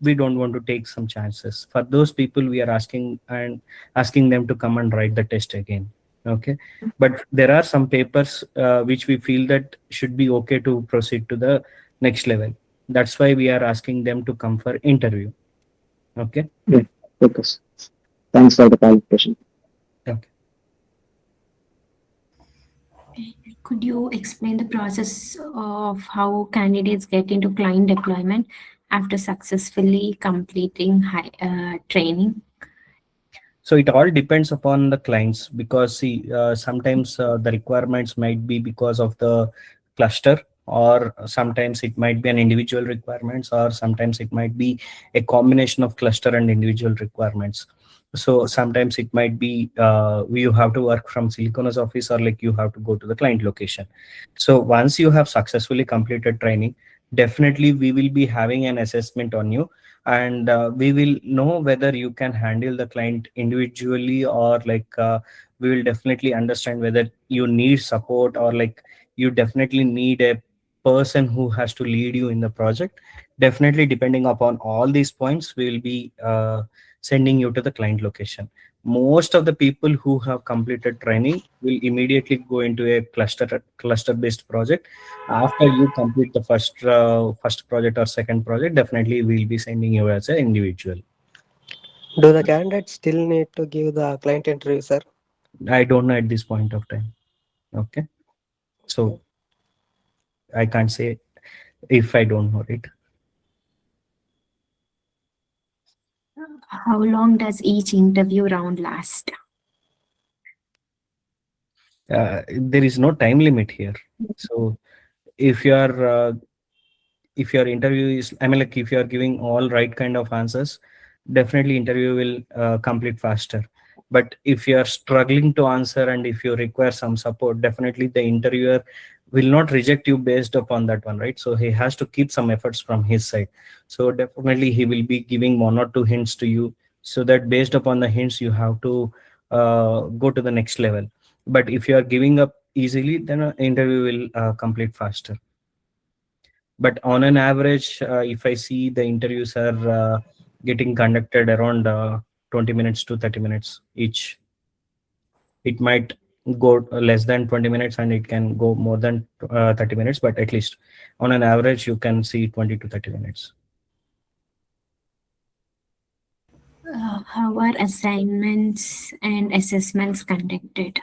we don't want to take some chances. For those people, we are asking them to come and write the test again. Okay, but there are some papers which we feel that should be okay to proceed to the next level. That's why we are asking them to come for interview. Okay. Yeah. Focus. Thanks for the clarification. Okay. Could you explain the process of how candidates get into client deployment after successfully completing training? So it all depends upon the clients, because see, sometimes the requirements might be because of the cluster, or sometimes it might be an individual requirements, or sometimes it might be a combination of cluster and individual requirements. So sometimes it might be you have to work from Siliconus office, or like you have to go to the client location. So once you have successfully completed training, definitely we will be having an assessment on you, and we will know whether you can handle the client individually, or like we will definitely understand whether you need support, or like you definitely need a person who has to lead you in the project. Definitely, depending upon all these points, we will be sending you to the client location. Most of the people who have completed training will immediately go into a cluster based project. After you complete the first project or second project, definitely we'll be sending you as an individual. Do the candidates still need to give the client interview, sir? I don't know at this point of time. Okay, so I can't say if I don't know it. How long does each interview round last? There is no time limit here. So if you are if your interview is, I mean, like if you are giving all right kind of answers, definitely interview will complete faster. But if you are struggling to answer and if you require some support, definitely the interviewer will not reject you based upon that one, right? So he has to keep some efforts from his side. So definitely he will be giving one or two hints to you, so that based upon the hints you have to go to the next level. But if you are giving up easily, then an interview will complete faster. But on an average, if I see the interviews are getting conducted around 20 minutes to 30 minutes each. It might go less than 20 minutes and it can go more than 30 minutes, but at least on an average you can see 20 to 30 minutes. How are assignments and assessments conducted?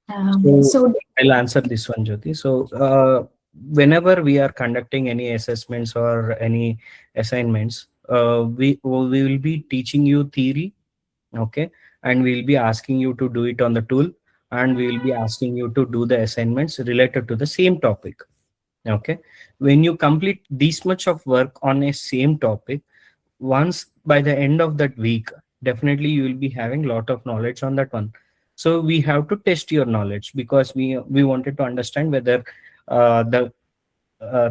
So So I'll answer this one, Jyoti. So whenever we are conducting any assessments or any assignments, we will be teaching you theory, okay, and we'll be asking you to do it on the tool, and we will be asking you to do the assignments related to the same topic. Okay, when you complete this much of work on a same topic, once by the end of that week, definitely you will be having lot of knowledge on that one. So we have to test your knowledge, because we wanted to understand whether the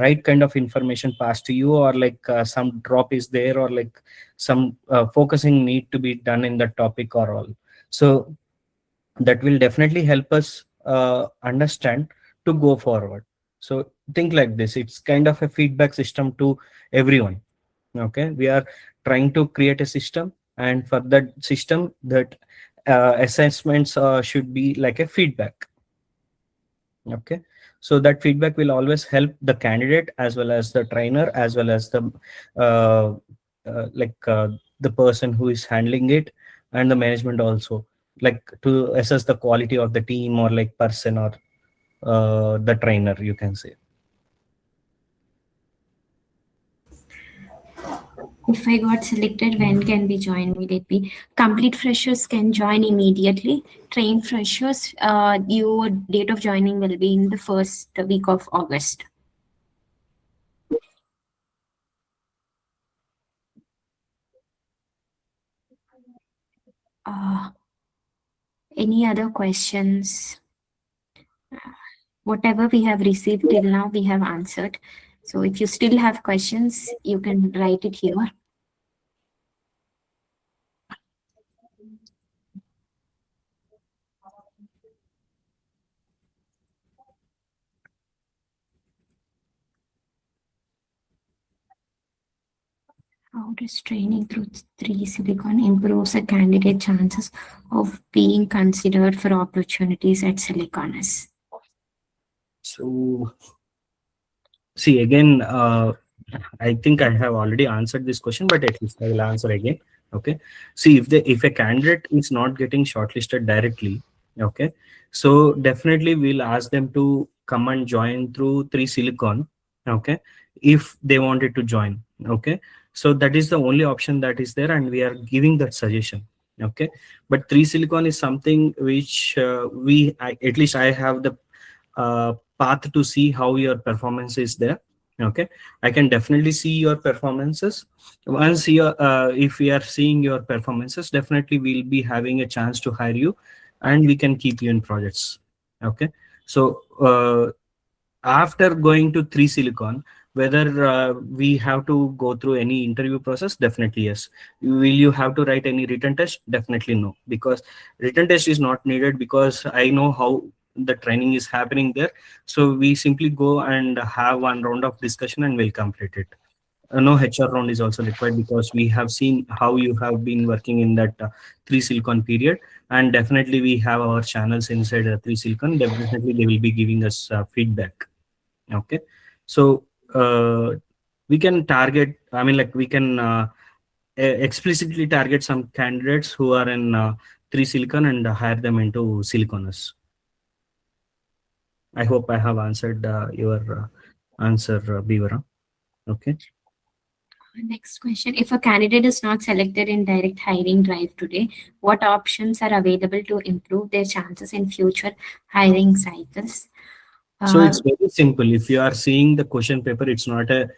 right kind of information passed to you, or like some drop is there, or like some focusing need to be done in the topic or all. So that will definitely help us understand to go forward. So think like this, it's kind of a feedback system to everyone. Okay, we are trying to create a system, and for that system, that assessments should be like a feedback. Okay, so that feedback will always help the candidate as well as the trainer as well as the uh, like the person who is handling it, and the management also, like to assess the quality of the team or like person or the trainer, you can say. If I got selected, when can we join? Will it be complete freshers can join immediately? Trained freshers, your date of joining will be in the first week of August. Any other questions? Whatever we have received till now, we have answered. So if you still have questions, you can write it here. How does training through 3Silicon improves a candidate chances of being considered for opportunities at Siliconus? So see again, I think I have already answered this question, but at least I will answer again. Okay. See, if a candidate is not getting shortlisted directly, okay, so definitely we'll ask them to come and join through 3Silicon. Okay, if they wanted to join. Okay, so that is the only option that is there, and we are giving that suggestion. Okay, but 3Silicon is something which at least I have the path to see how your performance is there. Okay, I can definitely see your performances. Once if we are seeing your performances, definitely we'll be having a chance to hire you, and we can keep you in projects. Okay, so after going to 3Silicon, whether we have to go through any interview process, definitely yes. Will you have to write any written test? Definitely no, because written test is not needed, because I know how the training is happening there. So we simply go and have one round of discussion and we'll complete it. No HR round is also required, because we have seen how you have been working in that 3Silicon period, and definitely we have our channels inside 3Silicon. Definitely they will be giving us feedback. Okay, so we can target, I mean, like we can explicitly target some candidates who are in 3Silicon and hire them into Siliconus. I hope I have answered your answer, Bivara. Okay. Next question. If a candidate is not selected in direct hiring drive today, what options are available to improve their chances in future hiring cycles? So it's very simple. If you are seeing the question paper, it's not a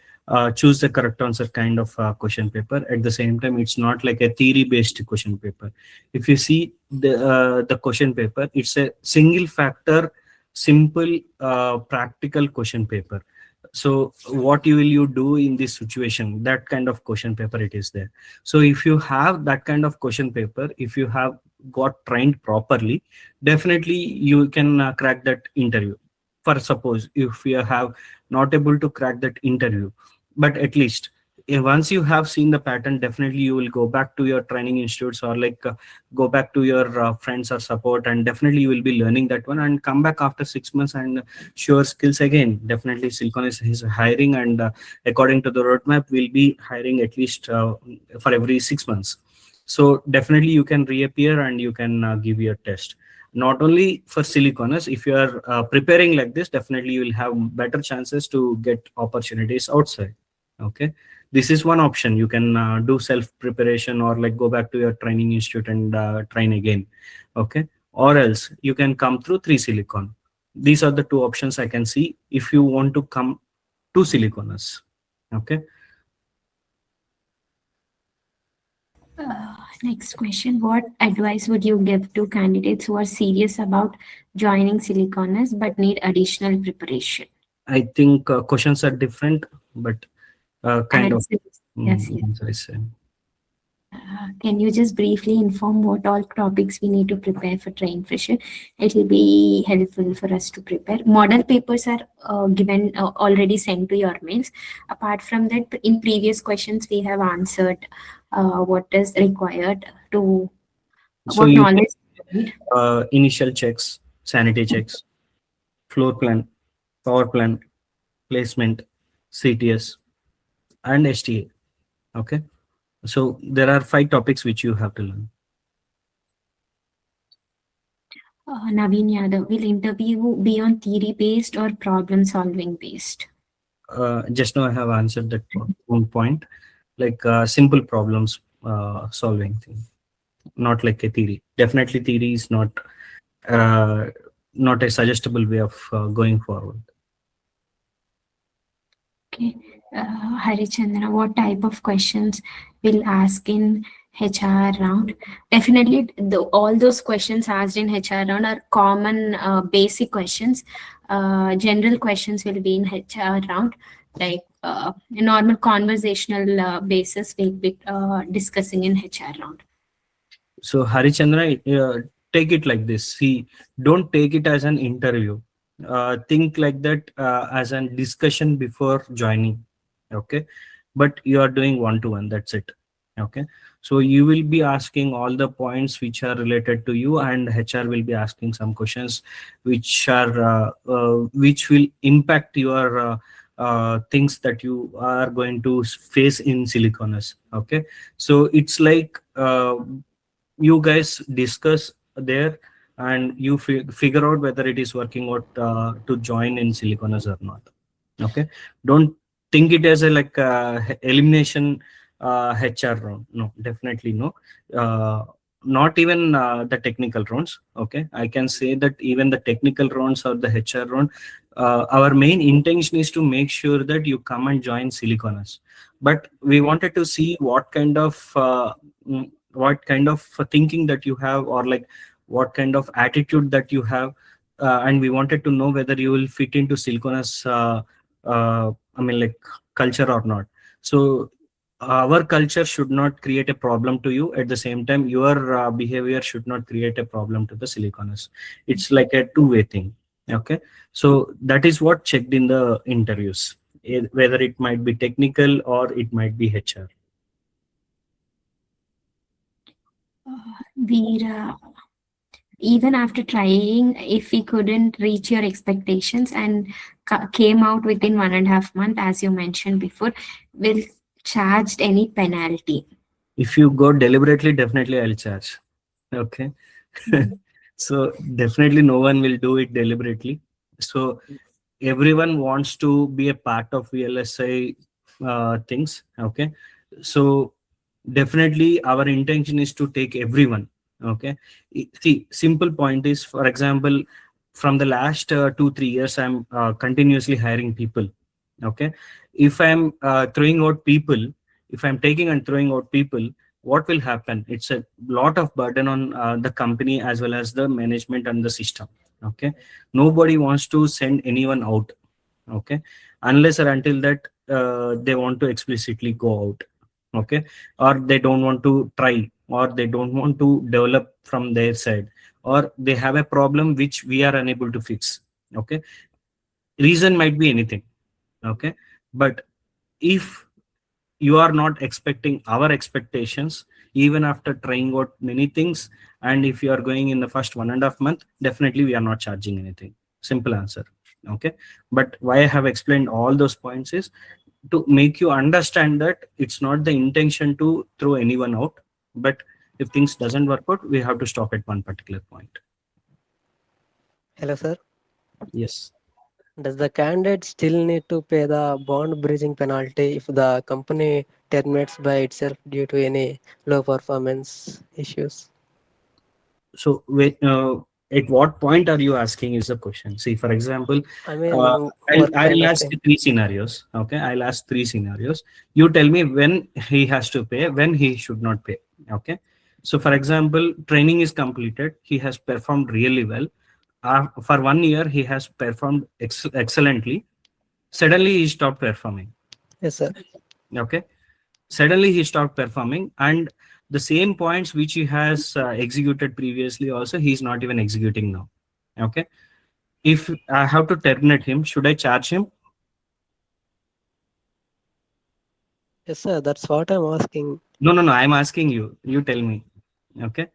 choose the correct answer kind of question paper. At the same time, it's not like a theory based question paper. If you see the question paper, it's a single factor, simple, practical question paper. So what will you do in this situation? That kind of question paper it is there. So if you have that kind of question paper, if you have got trained properly, definitely you can crack that interview. For suppose if you have not able to crack that interview, but at least once you have seen the pattern, definitely you will go back to your training institutes, or like go back to your friends or support, and definitely you will be learning that one and come back after 6 months and show your skills again. Definitely Siliconus is hiring, and according to the roadmap we'll be hiring at least for every 6 months. So definitely you can reappear and you can give your test. Not only for Siliconus, if you are preparing like this, definitely you will have better chances to get opportunities outside. Okay, this is one option. You can do self preparation, or like go back to your training institute and train again. Okay, or else you can come through 3Silicon. These are the two options I can see if you want to come to Siliconus. Okay. Next question. What advice would you give to candidates who are serious about joining Siliconus but need additional preparation? I think questions are different, but kind of Answers. Yes, yes. answer is same. Can you just briefly inform what all topics we need to prepare for train fresher? It will be helpful for us to prepare. Model papers are given already sent to your mails. Apart from that, in previous questions we have answered what is required to So what you knowledge you need. initial checks, sanity checks, floor plan, power plan, placement, CTS, and STA. Okay. So there are 5 topics which you have to learn. Naveen Yadav, will interview be on theory based or problem solving based? Just now I have answered that one point, like simple problems solving thing, not like a theory. Definitely theory is uh, not a suggestible way of going forward. Okay. Harichandra, what type of questions will ask in HR round? Definitely, all those questions asked in HR round are common basic questions. General questions will be in HR round, like a normal conversational basis we'll be discussing in HR round. So Harichandra, take it like this. See, don't take it as an interview. Think like that as a discussion before joining. Okay, but you are doing one-to-one. That's it. Okay, so you will be asking all the points which are related to you, and HR will be asking some questions which will impact your things that you are going to face in Siliconus. Okay, so it's like you guys discuss there, and you figure out whether it is working out to join in Siliconus or not. Okay, don't think it as a like elimination HR round. No, definitely no. Not even the technical rounds. Okay, I can say that even the technical rounds or the HR round, our main intention is to make sure that you come and join Siliconus. But we wanted to see what kind of thinking that you have, or like what kind of attitude that you have, and we wanted to know whether you will fit into Siliconus I mean like culture or not. So our culture should not create a problem to you. At the same time, your behavior should not create a problem to the Siliconus. It's like a two-way thing. Okay, so that is what checked in the interviews, whether it might be technical or it might be HR. Veera, even after trying, if we couldn't reach your expectations and came out within 1.5 months, as you mentioned before, will charged any penalty? If you go deliberately, definitely I'll charge. Okay. So definitely no one will do it deliberately. So everyone wants to be a part of VLSI things. Okay. So definitely our intention is to take everyone. Okay. See, simple point is, for example, from the last 2-3 years, I'm continuously hiring people. Okay. If I'm throwing out people, if I'm taking and throwing out people, what will happen? It's a lot of burden on the company as well as the management and the system. Okay, nobody wants to send anyone out. Okay, unless or until that they want to explicitly go out. Okay, or they don't want to try, or they don't want to develop from their side, or they have a problem which we are unable to fix. Okay, reason might be anything. Okay, but if you are not expecting our expectations, even after trying out many things, and if you are going in the first 1.5 month, definitely we are not charging anything. Simple answer. Okay, but why I have explained all those points is to make you understand that it's not the intention to throw anyone out, but if things doesn't work out, we have to stop at one particular point. Hello, sir. Yes. Does the candidate still need to pay the bond breaching penalty if the company terminates by itself due to any low performance issues? So at what point are you asking is the question. See, for example, I mean, I'll, what kind I'll of ask thing? 3 scenarios. Okay, I'll ask 3 scenarios. You tell me when he has to pay, when he should not pay. Okay, so for example, training is completed, he has performed really well. For 1 year he has performed excellently. Suddenly he stopped performing. Yes, sir. Okay, suddenly he stopped performing, and the same points which he has executed previously also he's not even executing now. Okay, if I have to terminate him, should I charge him? Yes, sir. That's what I'm asking. No, I'm asking you, you tell me. Okay,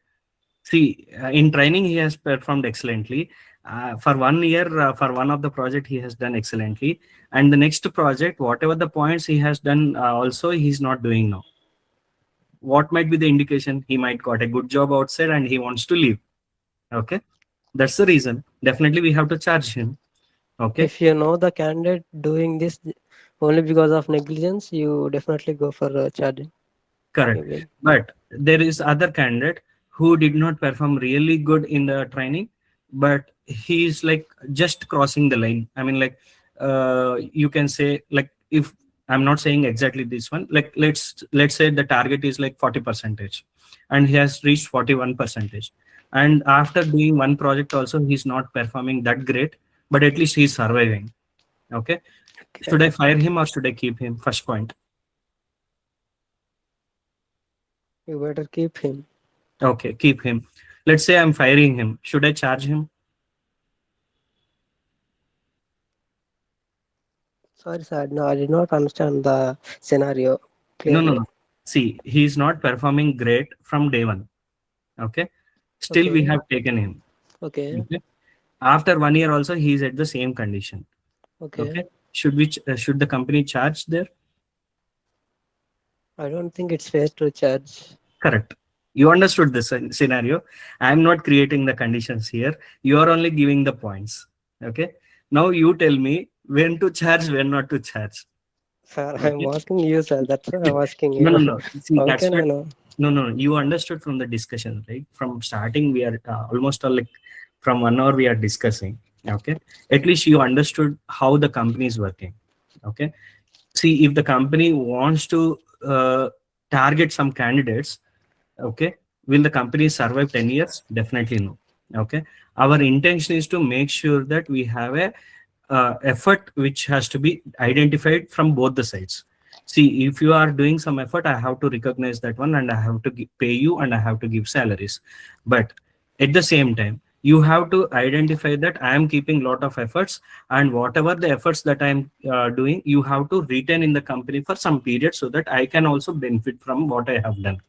see, in training he has performed excellently. For 1 year, for one of the project he has done excellently, and the next project, whatever the points he has done, also he's not doing now. What might be the indication? He might got a good job outside and he wants to leave. Okay, that's the reason. Definitely we have to charge him. Okay, If you know the candidate doing this only because of negligence, you definitely go for charging. correct. You mean? But there is other candidate who did not perform really good in the training, but he's like just crossing the line. I mean, like you can say, like, if I'm not saying exactly this one, like let's say the target is like 40%, and he has reached 41%. And after doing one project also, he's not performing that great, but at least he's surviving. Okay. Okay. Should I fire him or should I keep him? First point. You better keep him. Okay, keep him. Let's say I'm firing him. Should I charge him? Sorry, sir. No, I did not understand the scenario No, clearly. no. See, he's not performing great from day one. Okay. Still, we Okay. have taken him. Okay. Okay. After 1 year, also, he's at the same condition. Okay. Okay. Should the company charge there? I don't think it's fair to charge. Correct. You understood the scenario. I'm not creating the conditions here. You are only giving the points. Okay. Now you tell me when to charge, when not to charge. Sir, I'm Okay. asking you, sir. That's why I'm asking you. No. See, How that's can I what. know? No. You understood from the discussion, right? From starting, we are almost like from 1 hour we are discussing. Okay. At least you understood how the company is working. Okay. See, if the company wants to target some candidates, okay, will the company survive 10 years? Definitely no. Okay. Our intention is to make sure that we have a effort which has to be identified from both the sides. See, if you are doing some effort, I have to recognize that one and I have to pay you and I have to give salaries. But at the same time, you have to identify that I am keeping lot of efforts, and whatever the efforts that I am doing, you have to retain in the company for some period so that I can also benefit from what I have done.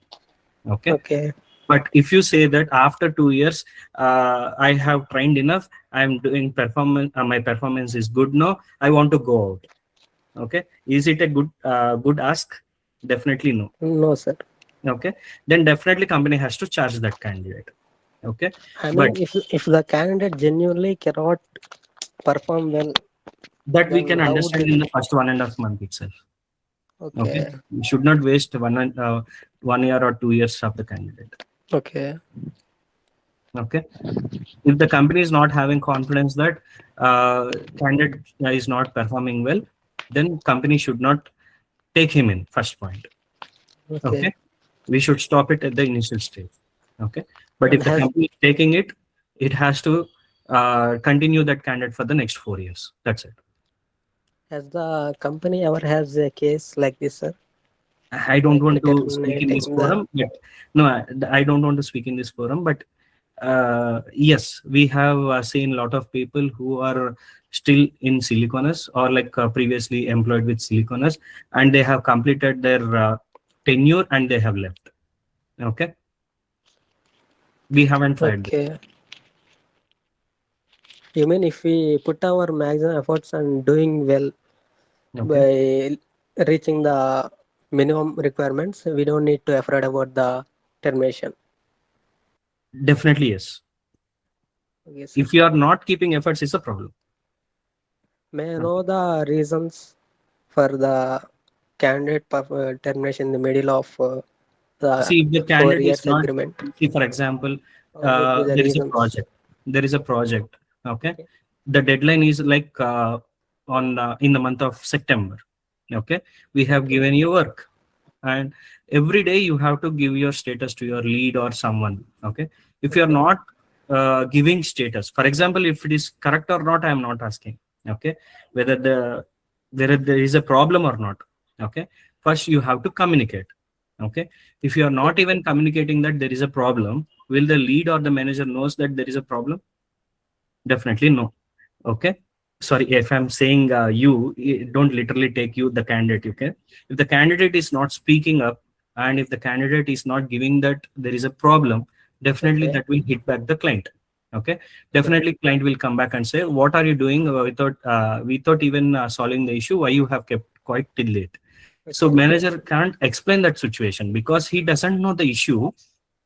Okay. Okay. But if you say that after 2 years, I have trained enough, I'm doing performance, my performance is good now, I want to go out. Okay. Is it a good ask? Definitely no. No, sir. Okay. Then definitely company has to charge that candidate. Okay. I But mean, if the candidate genuinely cannot perform well, that we then can how would understand they? in the first 1.5 months itself. Okay. Okay. You should not waste 1 year or 2 years of the candidate. Okay. Okay. If the company is not having confidence that candidate is not performing well, then company should not take him in. First point. Okay. We should stop it at the initial stage. Okay. But And if the company is taking it, it has to continue that candidate for the next 4 years. That's it. has the company ever has a case like this, sir? I don't Like want to speak in this terminating the. forum, but no, I don't want to speak in this forum, but yes, we have seen a lot of people who are still in Siliconus or like previously employed with Siliconus, and they have completed their tenure and they have left. Okay. We haven't fired them. Okay. You mean if we put our maximum efforts and doing well Okay. by reaching the minimum requirements, we don't need to afraid about the termination. Definitely, yes. Okay, sir. If you are not keeping efforts, it's a problem. May I know the reasons for the candidate termination in the middle of the See, if the 4 candidate years is not, agreement? see, for example, What would be the there is a reasons? project. There is a project. Okay. Okay. The deadline is like on in the month of September. Okay. We have Okay. given you work, and every day you have to give your status to your lead or someone. Okay. If you are Okay. not giving status, for example, if it is correct or not, I am not asking. Okay. Whether there is a problem or not. Okay. First, you have to communicate. Okay, if you are not even communicating that there is a problem, will the lead or the manager knows that there is a problem? Definitely no. Okay, sorry if I'm saying don't literally take you the candidate. Okay, if the candidate is not speaking up, and if the candidate is not giving that there is a problem, definitely Okay. that will hit back the client. Okay, Okay. definitely client will come back and say, what are you doing without even solving the issue? Why you have kept quite till late? So Okay. manager can't explain that situation because he doesn't know the issue.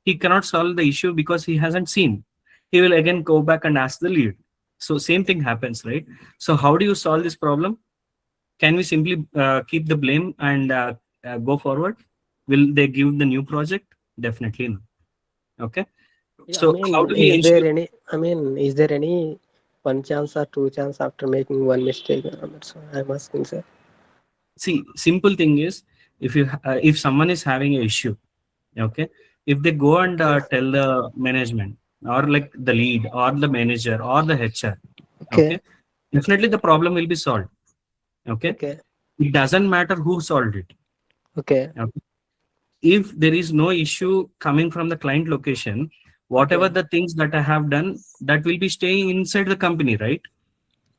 He cannot solve the issue because he hasn't seen. He will again go back and ask the lead. So same thing happens, right? So how do you solve this problem? Can we simply keep the blame and go forward? Will they give the new project? Definitely no. Okay. Yeah, I So how mean, do we is ensure? there any? I mean, is there any one chance or two chance after making one mistake? That's what I'm asking, sir. See, simple thing is, if someone is having an issue, okay, if they go and Okay. tell the management or like the lead or the manager or the HR, Okay. okay, definitely the problem will be solved. Okay, Okay. it doesn't matter who solved it. Okay. Okay? If there is no issue coming from the client location, whatever Okay. the things that I have done, that will be staying inside the company, right?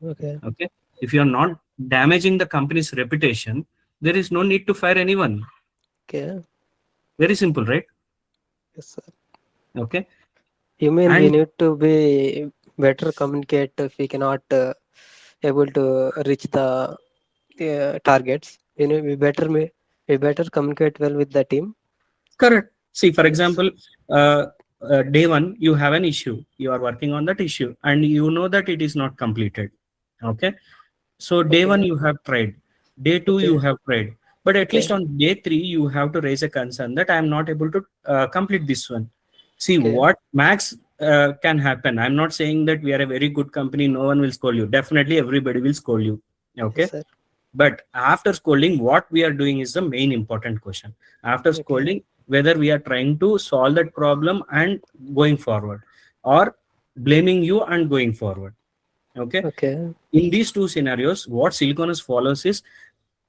Okay. Okay, if you are not damaging the company's reputation, there is no need to fire anyone. Okay. Very simple, right? Yes, sir. Okay, You mean we and need to be better communicate if we cannot able to reach the targets? You know, we better communicate well with the team. correct. See, for Yes. example, uh, day one, you have an issue. You are working on that issue, and you know that it is not completed. Okay, so day one Okay. you have tried, day two you Okay. have tried, but at least Okay. on day three you have to raise a concern that I am not able to complete this one. See Okay. what max can happen. I'm not saying that we are a very good company. No one will scold you. Definitely everybody will scold you. Yes, Okay, sir. but after scolding, what we are doing is the main important question. After Okay. scolding, whether we are trying to solve that problem and going forward, or blaming you and going forward. Okay, Okay. in these two scenarios, what Siliconus follows is,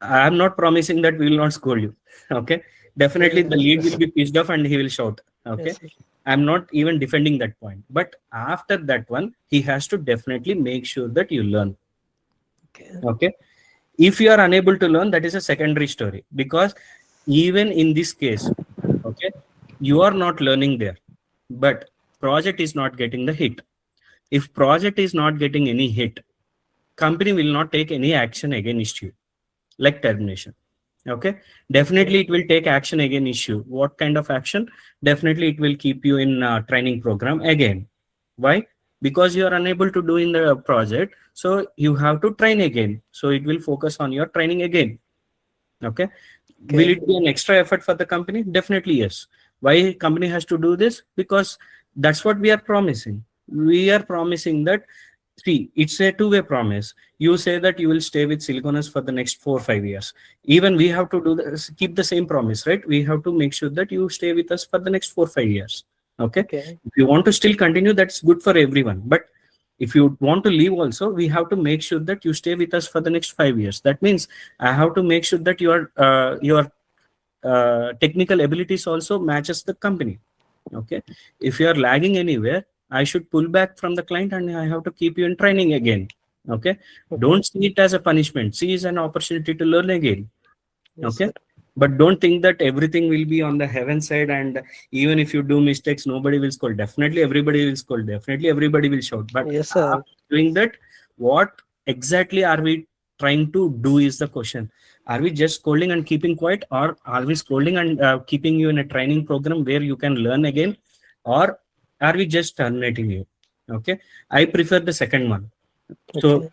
I am not promising that we will not scold you. Okay, definitely the Yes, lead will yes. be pissed off and he will shout. Okay, Yes, sir. I'm not even defending that point, but after that one, he has to definitely make sure that you learn. Okay. Okay, if you are unable to learn, that is a secondary story, because even in this case, okay, you are not learning there, but project is not getting the hit. If project is not getting any hit, company will not take any action against you, like termination. Okay, Okay. definitely it will take action against you. What kind of action? Definitely it will keep you in training program again. Why? Because you are unable to do in the project, so you have to train again, so it will focus on your training again. Okay, will Okay. it be an extra effort for the company? Definitely yes. Why company has to do this? Because that's what we are promising. We are promising that, see, it's a two-way promise. You say that you will stay with Siliconus for the next 4 or 5 years. Even we have to do this, keep the same promise, right? We have to make sure that you stay with us for the next 4 or 5 years. Okay, Okay. if you want to still continue, that's good for everyone. But if you want to leave also, we have to make sure that you stay with us for the next 5 years. That means I have to make sure that your technical abilities also matches the company. Okay, if you are lagging anywhere, I should pull back from the client and I have to keep you in training again. Okay, Okay. don't see it as a punishment, see it as an opportunity to learn again. Yes, Okay, sir. but don't think that everything will be on the heaven side, and even if you do mistakes, nobody will scold. Definitely everybody will scold, definitely everybody will shout, but Yes, sir. after doing that, what exactly are we trying to do is the question. Are we just scolding and keeping quiet, or are we scolding and keeping you in a training program where you can learn again, or are we just terminating you? Okay, I prefer the second one. So Okay.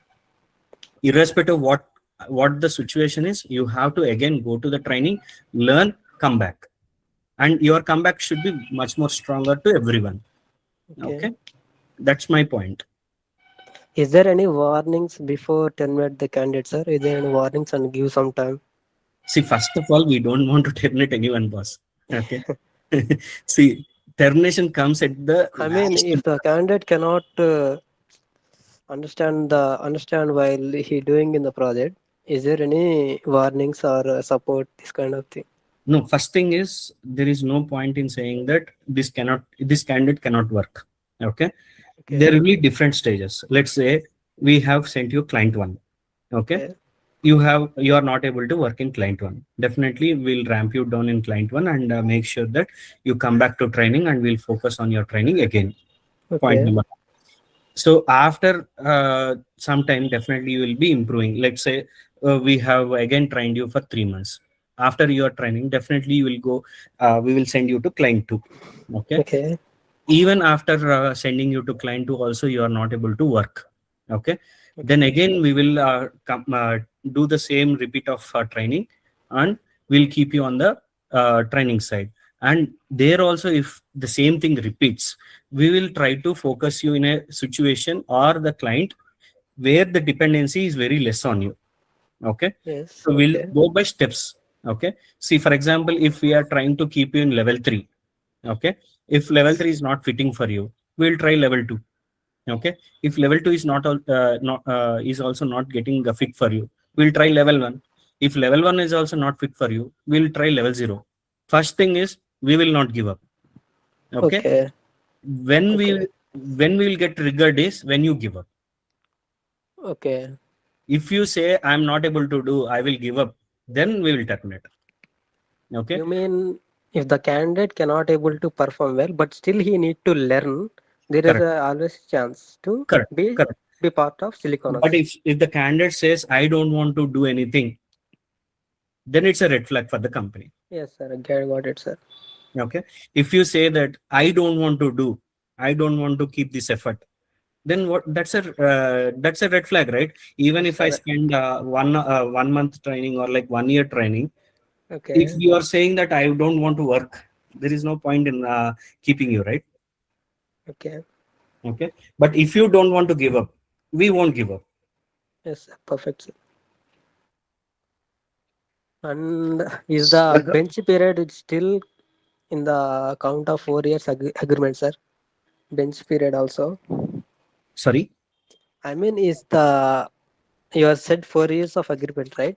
irrespective of what the situation is, you have to again go to the training, learn, come back, and your comeback should be much more stronger to everyone. Okay. Okay, that's my point. Is there any warnings before terminate the candidate, sir? Is there any warnings and give some time? See, first of all, we don't want to terminate anyone, boss. Okay. See, termination comes at the I mean, last. if the candidate cannot understand while he doing in the project, is there any warnings or support this kind of thing? No, first thing is there is no point in saying that this candidate cannot work. Okay. Okay. There will be different stages. Let's say we have sent you client one. Okay. Okay. You are not able to work in client one. Definitely we'll ramp you down in client one and make sure that you come back to training and we'll focus on your training again. Point Okay. number. So after some time, definitely you will be improving. Let's say we have again trained you for 3 months. After your training, definitely you will go. We will send you to client two. Okay. Okay. Even after sending you to client two, also you are not able to work. Okay. Then Okay. again we will do the same repeat of training, and we'll keep you on the training side. And there also, if the same thing repeats, we will try to focus you in a situation or the client where the dependency is very less on you. Okay. Yes. So we'll Okay. go by steps. Okay. See, for example, if we are trying to keep you in level 3, okay, if level 3 is not fitting for you, we'll try level 2. Okay. If level 2 is is also not getting a fit for you, we'll try level 1. If level 1 is also not fit for you, we'll try level 0. First thing is, we will not give up. Okay. Okay. when we Okay. when we will get triggered is when you give up. Okay. If you say I'm not able to do, I will give up, then we will terminate. Okay. You mean if the candidate cannot able to perform well, but still he need to learn, there is Correct. always chance to Correct. be Correct. be part of But Siliconus. if the candidate says I don't want to do anything, then it's a red flag for the company. Yes, sir. I got it, sir. Okay. If you say that I don't want to do, I don't want to keep this effort, then what? That's a red flag, right? Even Yes, if I sir. spend 1 month training or like 1 year training, if Okay. you are saying that I don't want to work, there is no point in keeping you, right? Okay. Okay. But if you don't want to give up, we won't give up. Yes, sir. Perfect, sir. And is the bench period is still in the count of 4 years agreement, sir? Bench period also. Sorry. I mean, is the you have said 4 years of agreement, right?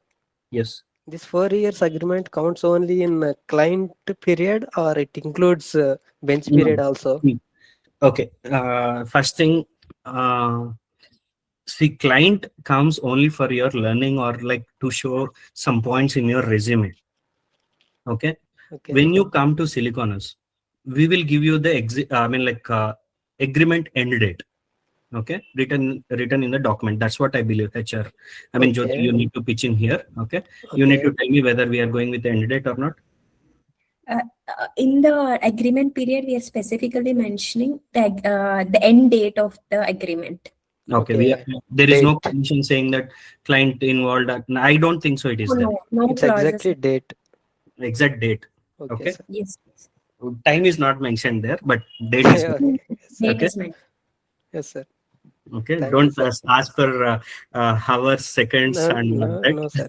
Yes. This 4 years agreement counts only in client period, or it includes bench period No. also? Okay. First thing, uh, see, client comes only for your learning or like to show some points in your resume. Okay. Okay. When you come to Siliconus, we will give you the agreement end date. Okay, written in the document. That's what I believe. HR, I mean, Jyoti, Okay. you need to pitch in here. Okay, you need Okay. to tell me whether we are going with the end date or not. In the agreement period, we are specifically mentioning the end date of the agreement. Okay, Okay. there is no Date. condition saying that client involved. I don't think so. It is there. No It's clauses. exactly date. Exact date. Okay, Okay, sir. Yes. time is not mentioned there, but date is. Okay. Yes, sir. Date Okay, is mentioned. Yes, sir. okay. Thank you, Don't sir. ask for hours, seconds, No, and no, that. no, sir.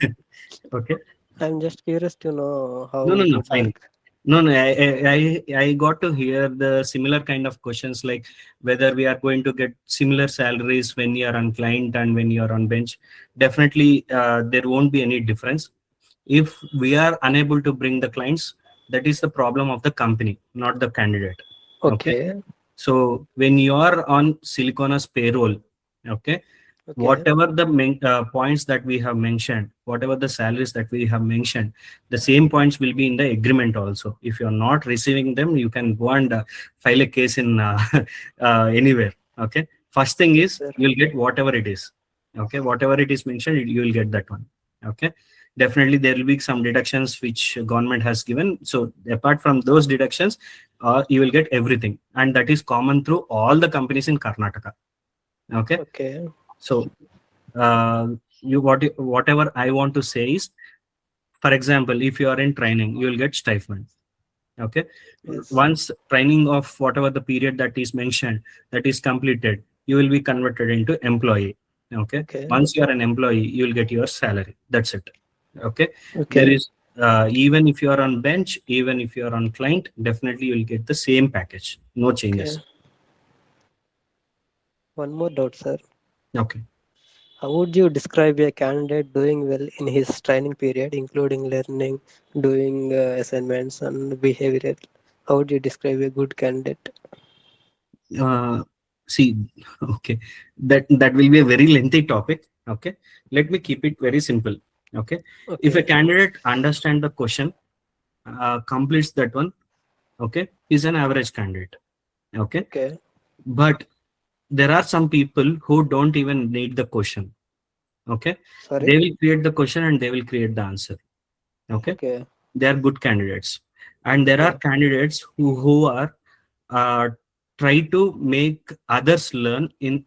Okay. I'm just curious to know how No, it no, would fine. work. No, no, I got to hear the similar kind of questions like whether we are going to get similar salaries when you are on client and when you are on bench. Definitely, there won't be any difference. If we are unable to bring the clients, that is the problem of the company, not the candidate. Okay. Okay. So when you are on Siliconus payroll, okay, Okay. whatever the points that we have mentioned, whatever the salaries that we have mentioned, the same points will be in the agreement also. If you are not receiving them, you can go and file a case in anywhere. Okay. First thing Yes, is sir. you'll get whatever it is. Okay. Whatever it is mentioned, you will get that one. Okay. Definitely, there will be some deductions which government has given. So apart from those deductions, you will get everything, and that is common through all the companies in Karnataka. Okay. Okay. So whatever I want to say is, for example, if you are in training, you will get stipend. Okay. Yes. Once training of whatever the period that is mentioned that is completed, you will be converted into employee. Okay. Okay. Once you are an employee, you will get your salary. That's it. Okay. There Okay. is even if you are on bench, even if you are on client, definitely you will get the same package. No Okay. changes. One more doubt, sir. Okay. How would you describe a candidate doing well in his training period, including learning, doing assignments, and behavioral? How would you describe a good candidate? Uh, See, okay, that will be a very lengthy topic. Okay, let me keep it very simple. Okay, if a Okay, candidate understand the question, completes that one, okay, is an average candidate. Okay, okay, but there are some people who don't even need the question. Okay, sorry, they will create the question and they will create the answer. Okay, okay, they are good candidates, and there are okay, candidates who are uh, try to make others learn in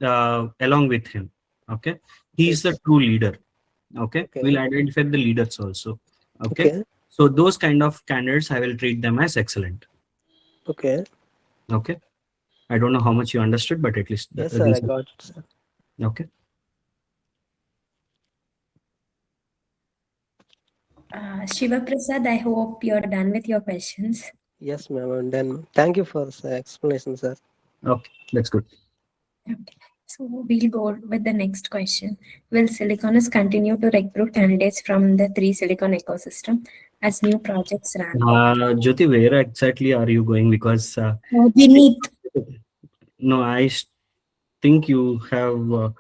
along with him. Okay, he is the yes, true leader. Okay, we'll okay, identify the leaders also. Okay, okay, so those kind of candidates I will treat them as excellent. okay. Okay, I don't know how much you understood, but at least Yes, sir, I these got it, sir. are okay. Shiva Prasad, I hope you're done with your questions. Yes, ma'am, I'm done. Thank you for the explanation, sir. Okay, that's good. Okay. So we'll go with the next question. Will Siliconus continue to recruit candidates from the three silicon ecosystem as new projects ramp up? Jyoti, where exactly are you going? Because Beneath. no, think you have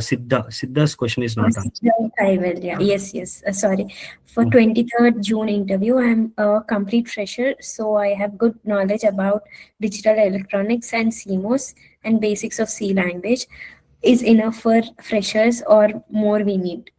Siddha's question is not answered. I will, yeah. Yes, yes. Sorry. For Mm. 23rd June interview, I'm a complete fresher, so I have good knowledge about digital electronics and CMOS and basics of C language. Is enough for freshers or more we need?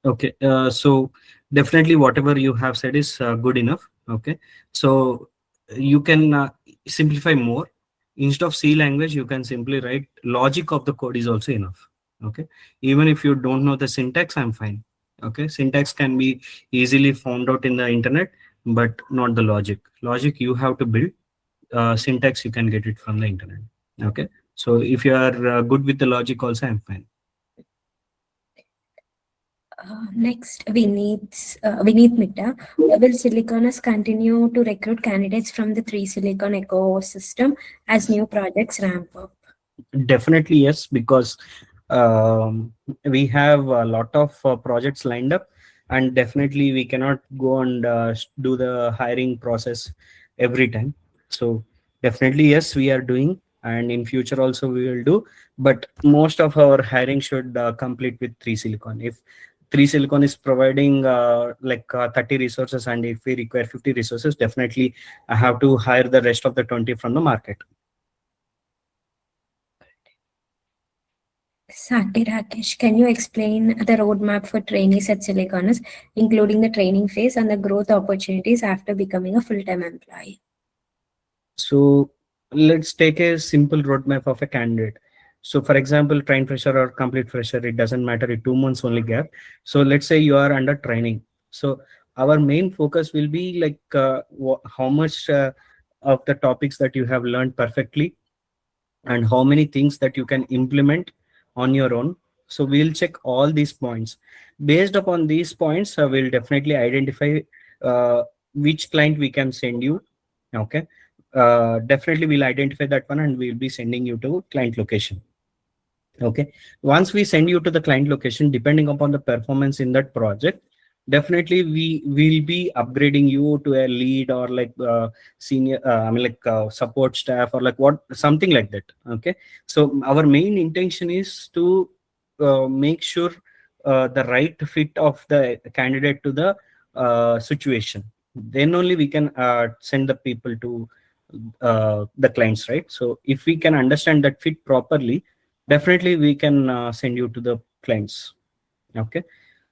Okay, so definitely whatever you have said is good enough. Okay, so you can simplify more. Instead of C language, you can simply write logic of the code is also enough. Okay, even if you don't know the syntax, I'm fine. Okay, syntax can be easily found out in the internet, but not the logic. Logic you have to build. Syntax you can get it from the internet. Okay, so if you are good with the logic, also I'm fine. Next, we need Mitta. Will Siliconus continue to recruit candidates from the three silicon ecosystem as new projects ramp up? Definitely yes, because we have a lot of projects lined up, and definitely we cannot go and do the hiring process every time. So definitely yes, we are doing, and in future also we will do. But most of our hiring should complete with three silicon. If three silicon is providing 30 resources, and if we require 50 resources, definitely I have to hire the rest of the 20 from the market. Sati Rakesh, can you explain the roadmap for trainees at Siliconus, including the training phase and the growth opportunities after becoming a full-time employee? So let's take a simple roadmap of a candidate. So for example, train fresher or complete fresher, it doesn't matter, it 2 months only gap. So let's say you are under training. So our main focus will be like how much of the topics that you have learned perfectly, and how many things that you can implement on your own. So we'll check all these points. Based upon these points, we'll definitely identify uh, which client we can send you. Okay, definitely we'll identify that one and we'll be sending you to client location. Okay, once we send you to the client location, depending upon the performance in that project, definitely we will be upgrading you to a lead or like senior support staff or like what, something like that. Okay, so our main intention is to make sure the right fit of the candidate to the situation. Then only we can send the people to the clients, right? So if we can understand that fit properly, definitely we can send you to the clients. Okay,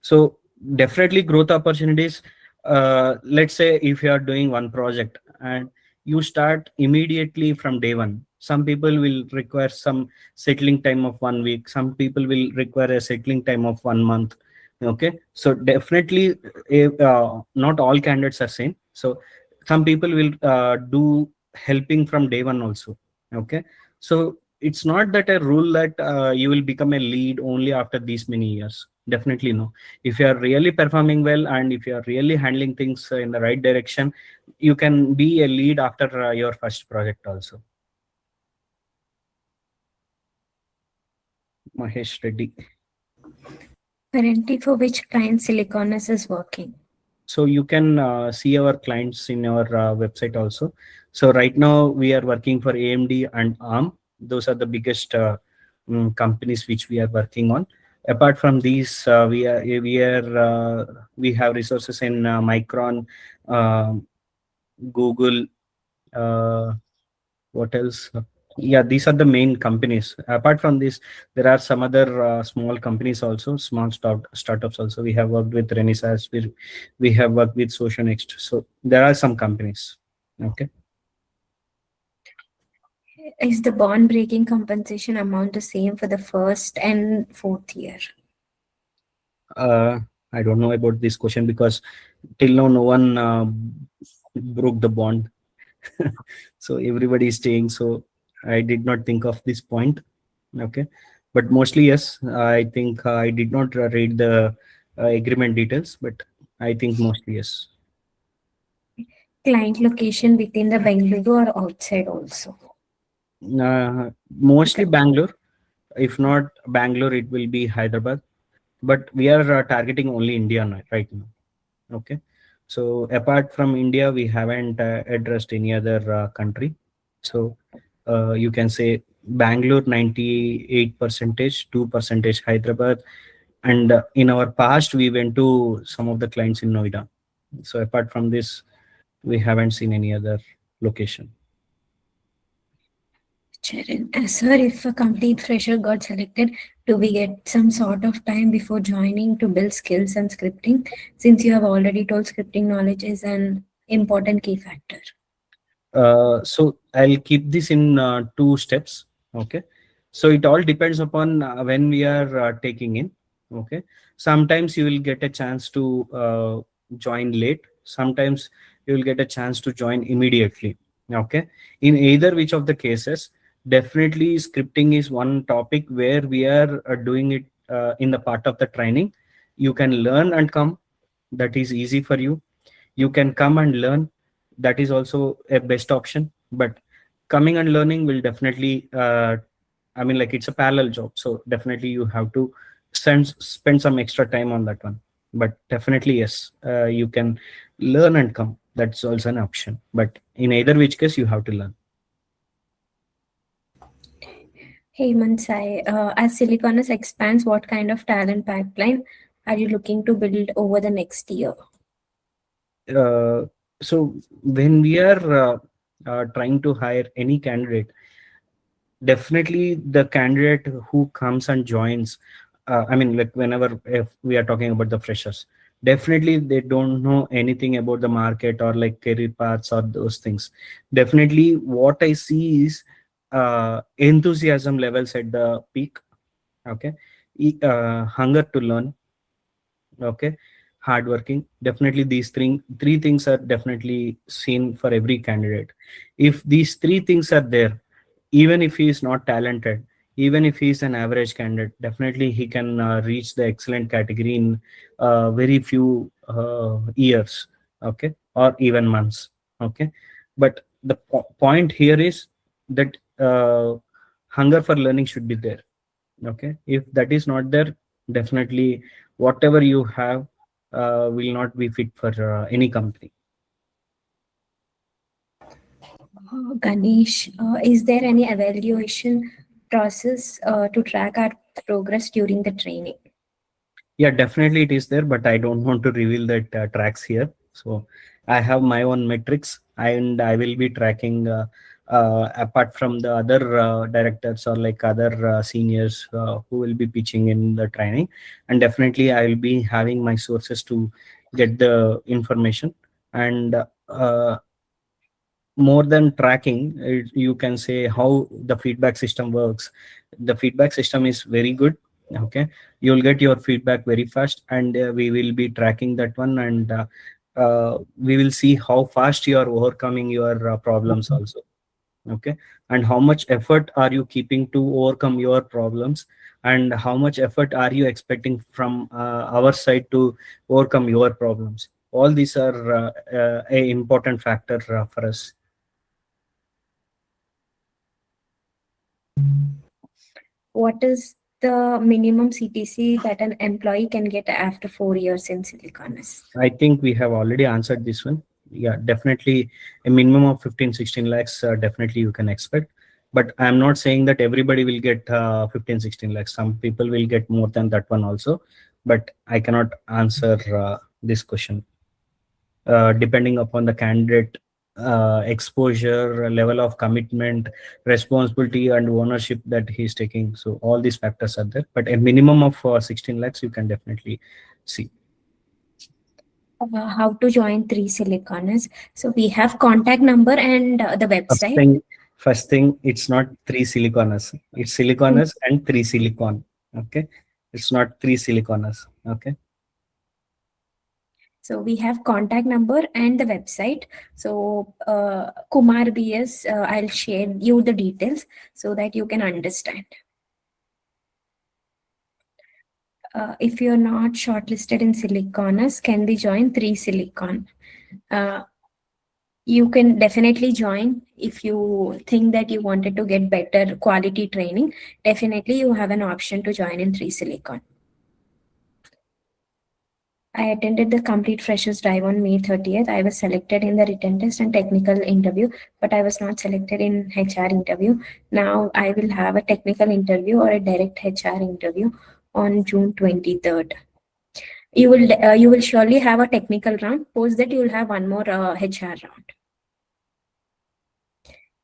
so definitely growth opportunities. Let's say if you are doing one project and you start immediately from day one, some people will require some settling time of 1 week, some people will require a settling time of 1 month. Okay, so definitely not all candidates are same. So some people will do helping from day one also. Okay, so it's not that a rule that you will become a lead only after these many years. Definitely no. If you are really performing well and if you are really handling things in the right direction, you can be a lead after your first project also. Mahesh Reddy. Currently, for which client Siliconus is working? So you can see our clients in our website also. So right now we are working for AMD and ARM. Those are the biggest companies which we are working on. Apart from these, we have resources in Micron, uh, Google. What else? Yeah, these are the main companies. Apart from this, there are some other small companies also, small startups also. We have worked with Renaissance. We have worked with Social Next. So there are some companies. Okay. Is the bond breaking compensation amount the same for the first and fourth year? Uh, I don't know about this question because till now no one broke the bond. So everybody is staying. So I did not think of this point. Okay, but mostly yes. I think I did not read the agreement details, but I think mostly yes. Client location within the Bengaluru or outside also? Mostly Bangalore. If not Bangalore, it will be Hyderabad. But we are targeting only India right now. Okay, so apart from India, we haven't addressed any other country. So you can say Bangalore 98 percentage, 2 percentage Hyderabad, and in our past we went to some of the clients in Noida. So apart from this, we haven't seen any other location. Charan, sir, if a complete fresher got selected, do we get some sort of time before joining to build skills and scripting? Since you have already told scripting knowledge is an important key factor. So I'll keep this in two steps. Okay. So it all depends upon when we are taking in. Okay. Sometimes you will get a chance to join late. Sometimes you will get a chance to join immediately. Okay. In either which of the cases, definitely scripting is one topic where we are doing it in the part of the training. You can learn and come. That is easy for you. You can come and learn. That is also a best option, but coming and learning will definitely I mean, like, it's a parallel job, so definitely you have to spend some extra time on that one. But definitely yes, you can learn and come. That's also an option, but in either which case you have to learn. Hey Mansai, as Siliconus expands, what kind of talent pipeline are you looking to build over the next year? So when we are trying to hire any candidate, definitely the candidate who comes and joins, I mean, like, whenever if we are talking about the freshers, definitely they don't know anything about the market or like career paths or those things. Definitely what I see is enthusiasm levels at the peak. Okay. Hunger to learn. Okay. Hardworking. Definitely these three things are definitely seen for every candidate. If these three things are there, even if he is not talented, even if he is an average candidate, definitely he can reach the excellent category in very few years. Okay, or even months. Okay, but the point here is that hunger for learning should be there. Okay, if that is not there, definitely whatever you have will not be fit for any company. Ganesh, is there any evaluation process to track our progress during the training? Yeah, definitely it is there, but I don't want to reveal that tracks here. So I have my own metrics, and I will be tracking apart from the other directors or like other seniors who will be pitching in the training. And definitely I will be having my sources to get the information. And more than tracking, you can say how the feedback system works. The feedback system is very good. Okay, you'll get your feedback very fast, and we will be tracking that one, and we will see how fast you are overcoming your problems also. Okay, and how much effort are you keeping to overcome your problems, and how much effort are you expecting from our side to overcome your problems. All these are a important factor for us. What is the minimum CTC that an employee can get after 4 years in Siliconus? I think we have already answered this one. Yeah, definitely a minimum of 15-16 lakhs, definitely you can expect. But I'm not saying that everybody will get 15-16 lakhs. Some people will get more than that one also. But I cannot answer this question. Depending upon the candidate exposure, level of commitment, responsibility, and ownership that he's taking. So all these factors are there. But a minimum of 16 lakhs, you can definitely see. How to join 3 Siliconus? So we have contact number and the website. First thing, it's not 3 Siliconus. It's Siliconus and 3 Silicon. Okay, it's not 3 Siliconus. Okay. So we have contact number and the website. So Kumar BS, I'll share you the details so that you can understand. If you're not shortlisted in Siliconus, can we join 3 Silicon? You can definitely join if you think that you wanted to get better quality training. Definitely you have an option to join in 3 Silicon. I attended the complete freshers drive on May 30th. I was selected in the written test and technical interview, but I was not selected in HR interview. Now I will have a technical interview or a direct HR interview on June 23rd. You will surely have a technical round. Post that you will have one more HR round.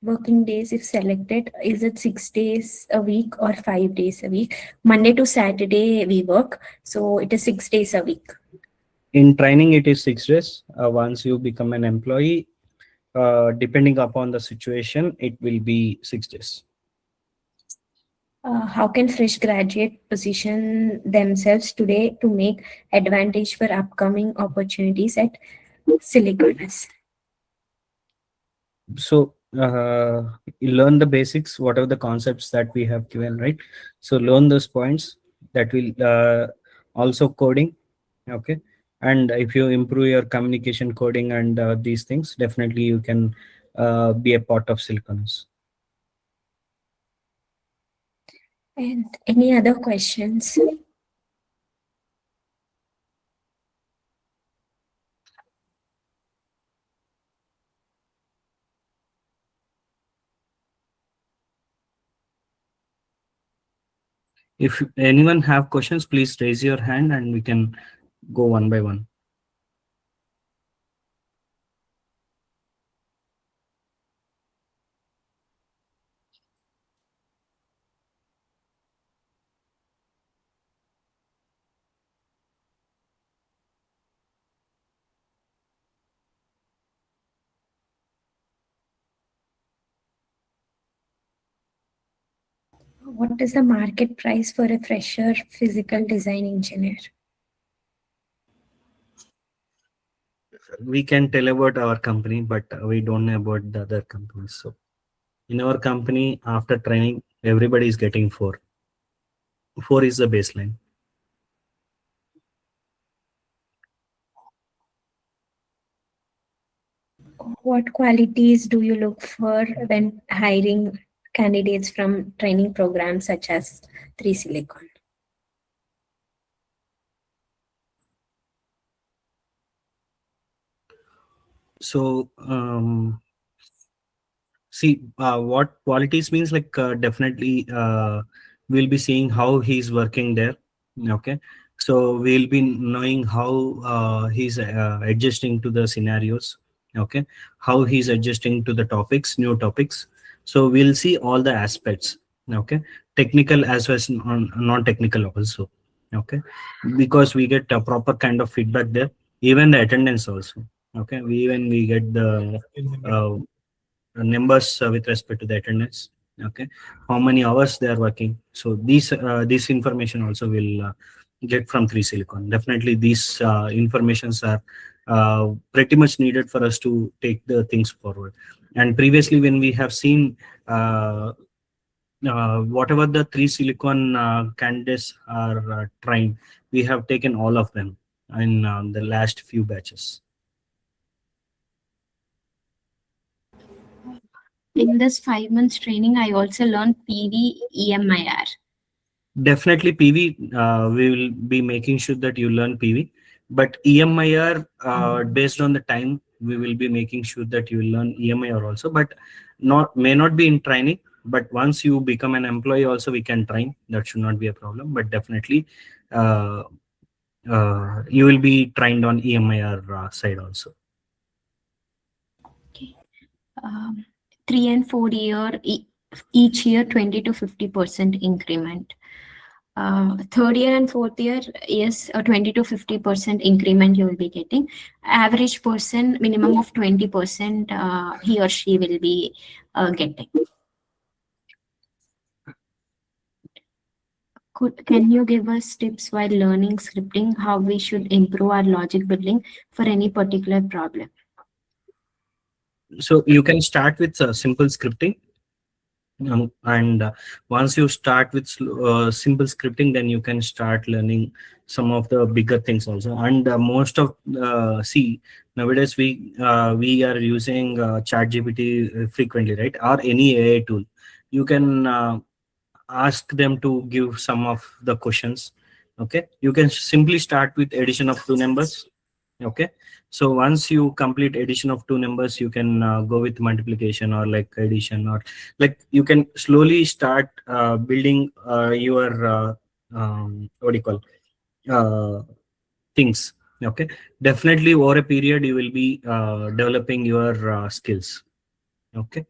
Working days, if selected, is it 6 days a week or 5 days a week? Monday to Saturday we work, so it is 6 days a week. In training, it is 6 days. Once you become an employee, depending upon the situation, it will be 6 days. How can fresh graduate position themselves today to make advantage for upcoming opportunities at Siliconus? So you learn the basics, whatever the concepts that we have given, right? So learn those points. That will also coding. Okay. And if you improve your communication, coding, and these things, definitely you can be a part of Siliconus. And any other questions? If anyone have questions, please raise your hand and we can go one by one. What is the market price for a fresher physical design engineer? We can tell about our company, but we don't know about the other companies. So in our company, after training, everybody is getting 4. 4 is the baseline. What qualities do you look for when hiring candidates from training programs such as 3 Silicon? So see what qualities means, like definitely we'll be seeing how he's working there. Okay, so we'll be knowing how he's adjusting to the scenarios. Okay, how he's adjusting to the topics, new topics. So we'll see all the aspects. Okay, technical as well as non-technical also. Okay, because we get a proper kind of feedback there, even the attendance also. Okay, we get the numbers with respect to the attendance. Okay, how many hours they are working. So these information also will get from 3 Silicon. Definitely these informations are pretty much needed for us to take the things forward. And previously when we have seen whatever the 3 Silicon candidates are trying, we have taken all of them in the last few batches. In this 5 months training, I also learned PV EMIR. Definitely PV, we will be making sure that you learn PV, but EMIR, based on the time, we will be making sure that you will learn EMIR also, but may not be in training, but once you become an employee also, we can train. That should not be a problem, but definitely uh, you will be trained on EMIR side also. Okay. 3 and 4 year, each year 20 to 50% increment. Third year and fourth year, yes, a 20 to 50% increment you will be getting. Average person, minimum of 20% he or she will be getting. Can you give us tips while learning scripting, how we should improve our logic building for any particular problem? So you can start with simple scripting. And once you start with simple scripting, then you can start learning some of the bigger things also. And most of see, nowadays we are using ChatGPT frequently, right? Or any AI tool. You can ask them to give some of the questions. Okay, you can simply start with addition of two numbers. Okay, so once you complete addition of two numbers, you can go with multiplication or like addition, or like you can slowly start building your what do you call things. Okay, definitely over a period you will be developing your skills. Okay,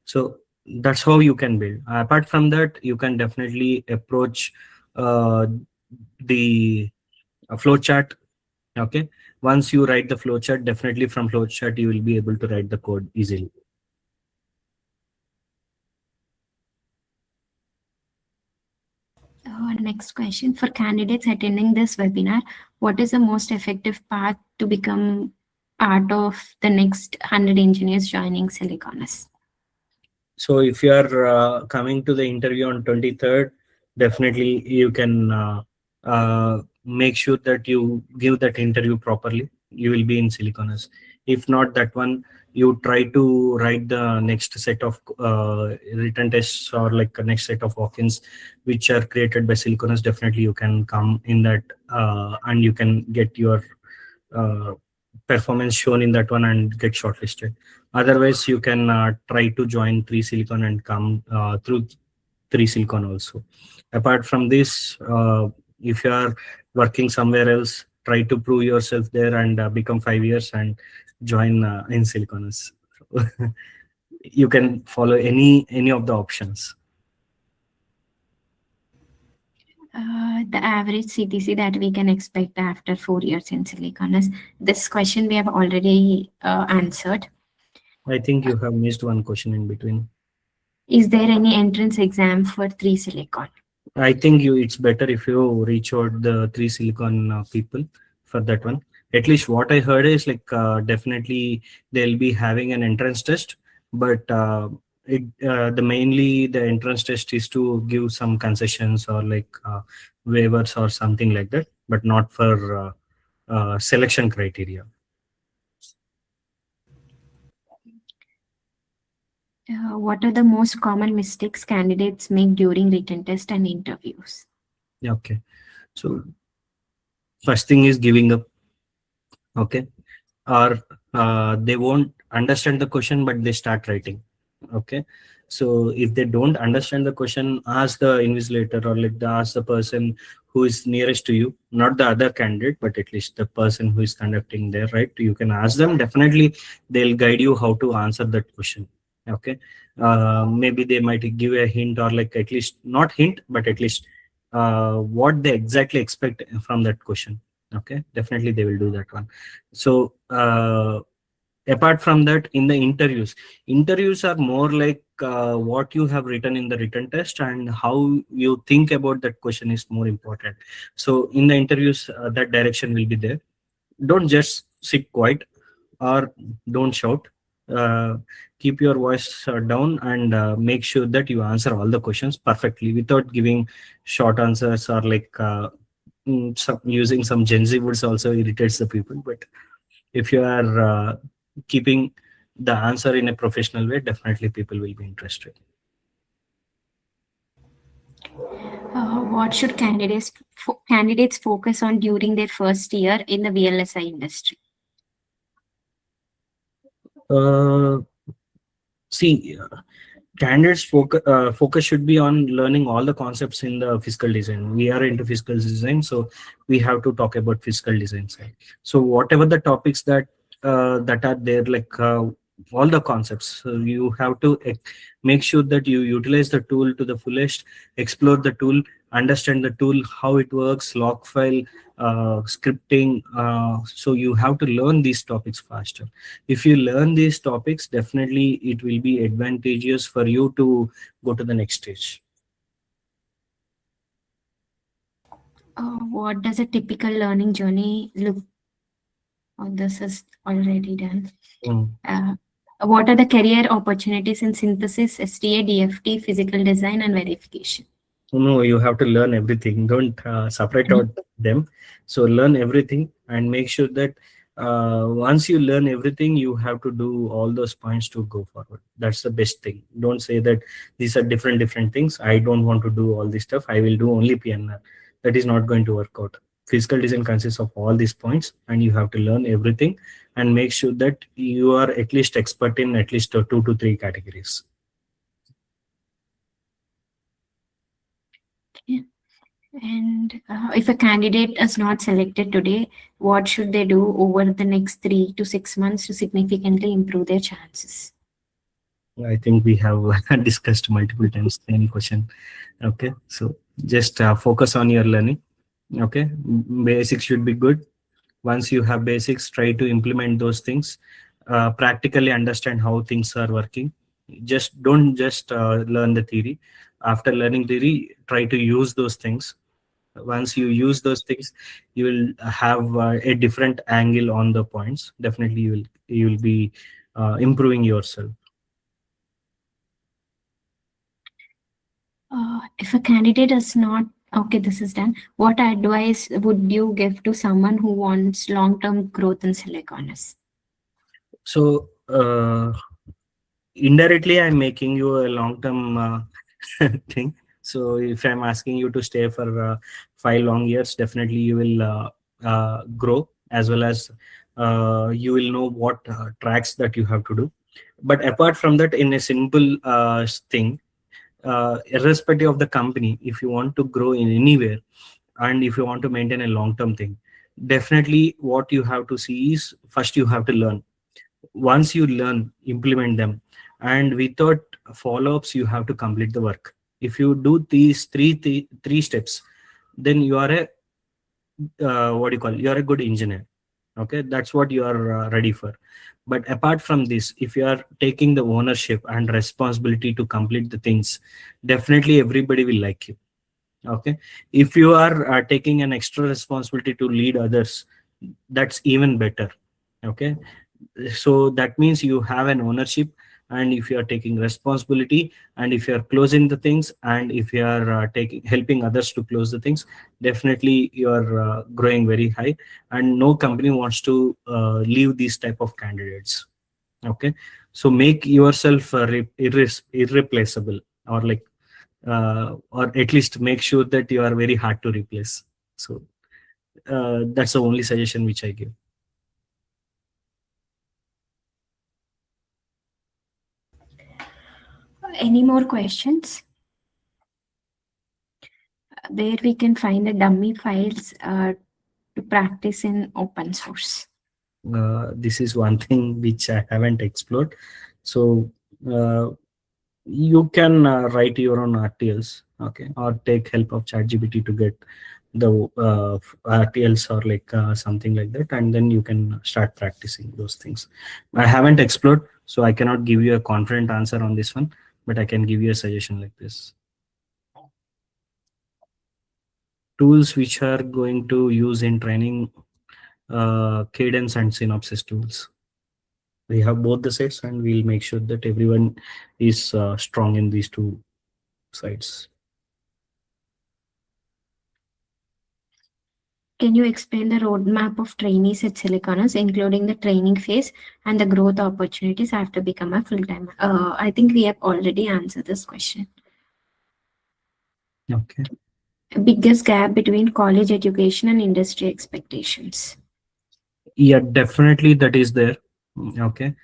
so that's how you can build. Apart from that, you can definitely approach uh, the flow chart. Okay, once you write the flow chart, definitely from flow chart you will be able to write the code easily. Next question, for candidates attending this webinar, what is the most effective path to become part of the next 100 engineers joining Siliconus? So if you are coming to the interview on 23rd, definitely you can make sure that you give that interview properly. You will be in Siliconus. If not that one, you try to write the next set of written tests or like a next set of walk-ins which are created by Siliconus. Definitely you can come in that and you can get your uh, performance shown in that one and get shortlisted. Otherwise, you can try to join 3Silicon and come through 3Silicon also. Apart from this, if you are working somewhere else, try to prove yourself there and become 5 years and join in Siliconus. You can follow any of the options. The average CTC that we can expect after 4 years in Siliconus. This question we have already answered. I think you have missed one question in between. Is there any entrance exam for 3Silicon? I think it's better if you reach out the 3Silicon people for that one. At least what I heard is like definitely they'll be having an entrance test, but the mainly the entrance test is to give some concessions or like waivers or something like that, but not for selection criteria. What are the most common mistakes candidates make during written test and interviews? Okay, so first thing is giving up. Okay, or they won't understand the question but they start writing. Okay, so if they don't understand the question, ask the invigilator or like ask the person who is nearest to you, not the other candidate but at least the person who is conducting there, right? You can ask them. Definitely they'll guide you how to answer that question. Okay, maybe they might give a hint or like at least not hint but at least what they exactly expect from that question. Okay, definitely they will do that one. So apart from that, in the interviews are more like what you have written in the written test and how you think about that question is more important. So in the interviews, that direction will be there. Don't just sit quiet or don't shout. uh, Keep your voice down and make sure that you answer all the questions perfectly without giving short answers or like using some Gen Z words also irritates the people. But if you are keeping the answer in a professional way, definitely people will be interested. What should candidates focus on during their first year in the VLSI industry? See, focus should be on learning all the concepts in the physical design. We are into physical design, so we have to talk about physical design side. So whatever the topics that are there, like all the concepts, so you have to make sure that you utilize the tool to the fullest, explore the tool, understand the tool, how it works, log file, scripting. So you have to learn these topics faster. If you learn these topics, definitely it will be advantageous for you to go to the next stage. What does a typical learning journey look? Oh, this is already done. What are the career opportunities in synthesis, STA, DFT, physical design, and verification? No, you have to learn everything. Don't separate out them. So learn everything and make sure that once you learn everything, you have to do all those points to go forward. That's the best thing. Don't say that these are different things. I don't want to do all this stuff. I will do only PNR. That is not going to work out. Physical design consists of all these points, and you have to learn everything and make sure that you are at least expert in at least 2 to 3 categories. Okay. And if a candidate is not selected today, what should they do over the next 3 to 6 months to significantly improve their chances? I think we have discussed multiple times the same question. Okay, so just focus on your learning. Okay, basics should be good. Once you have basics, try to implement those things. Practically understand how things are working. Don't just learn the theory. After learning theory, try to use those things. Once you use those things, you will have a different angle on the points. Definitely, you will be improving yourself. If a candidate is not okay, this is done. What advice would you give to someone who wants long-term growth in Siliconus? So indirectly, I'm making you a long-term thing. So if I'm asking you to stay for 5 long years, definitely you will grow, as well as you will know what tracks that you have to do. But apart from that, in a simple thing, irrespective of the company, if you want to grow in anywhere and if you want to maintain a long-term thing, definitely what you have to see is first you have to learn. Once you learn, implement them, and without follow-ups, you have to complete the work. If you do these three steps, then you are a what do you call, you are a good engineer. Okay, that's what you are ready for. But apart from this, if you are taking the ownership and responsibility to complete the things, definitely everybody will like you. Okay, if you are taking an extra responsibility to lead others, that's even better. Okay, so that means you have an ownership, and if you are taking responsibility, and if you are closing the things, and if you are helping others to close the things, definitely you are growing very high, and no company wants to leave these type of candidates. Okay, so make yourself irreplaceable, or like or at least make sure that you are very hard to replace. So that's the only suggestion which I give. Any more questions? Where we can find the dummy files to practice in open source. This is one thing which I haven't explored. So you can write your own RTLs, okay, or take help of ChatGPT to get the RTLs or like something like that, and then you can start practicing those things. I haven't explored, so I cannot give you a confident answer on this one, but I can give you a suggestion like this. Tools which are going to use in training, Cadence and Synopsys tools. We have both the sets, and we'll make sure that everyone is strong in these two sides. Can you explain the roadmap of trainees at Siliconus, including the training phase and the growth opportunities after become a full-time? Okay. I think we have already answered this question. Okay. Biggest gap between college education and industry expectations? Yeah, definitely that is there. Okay.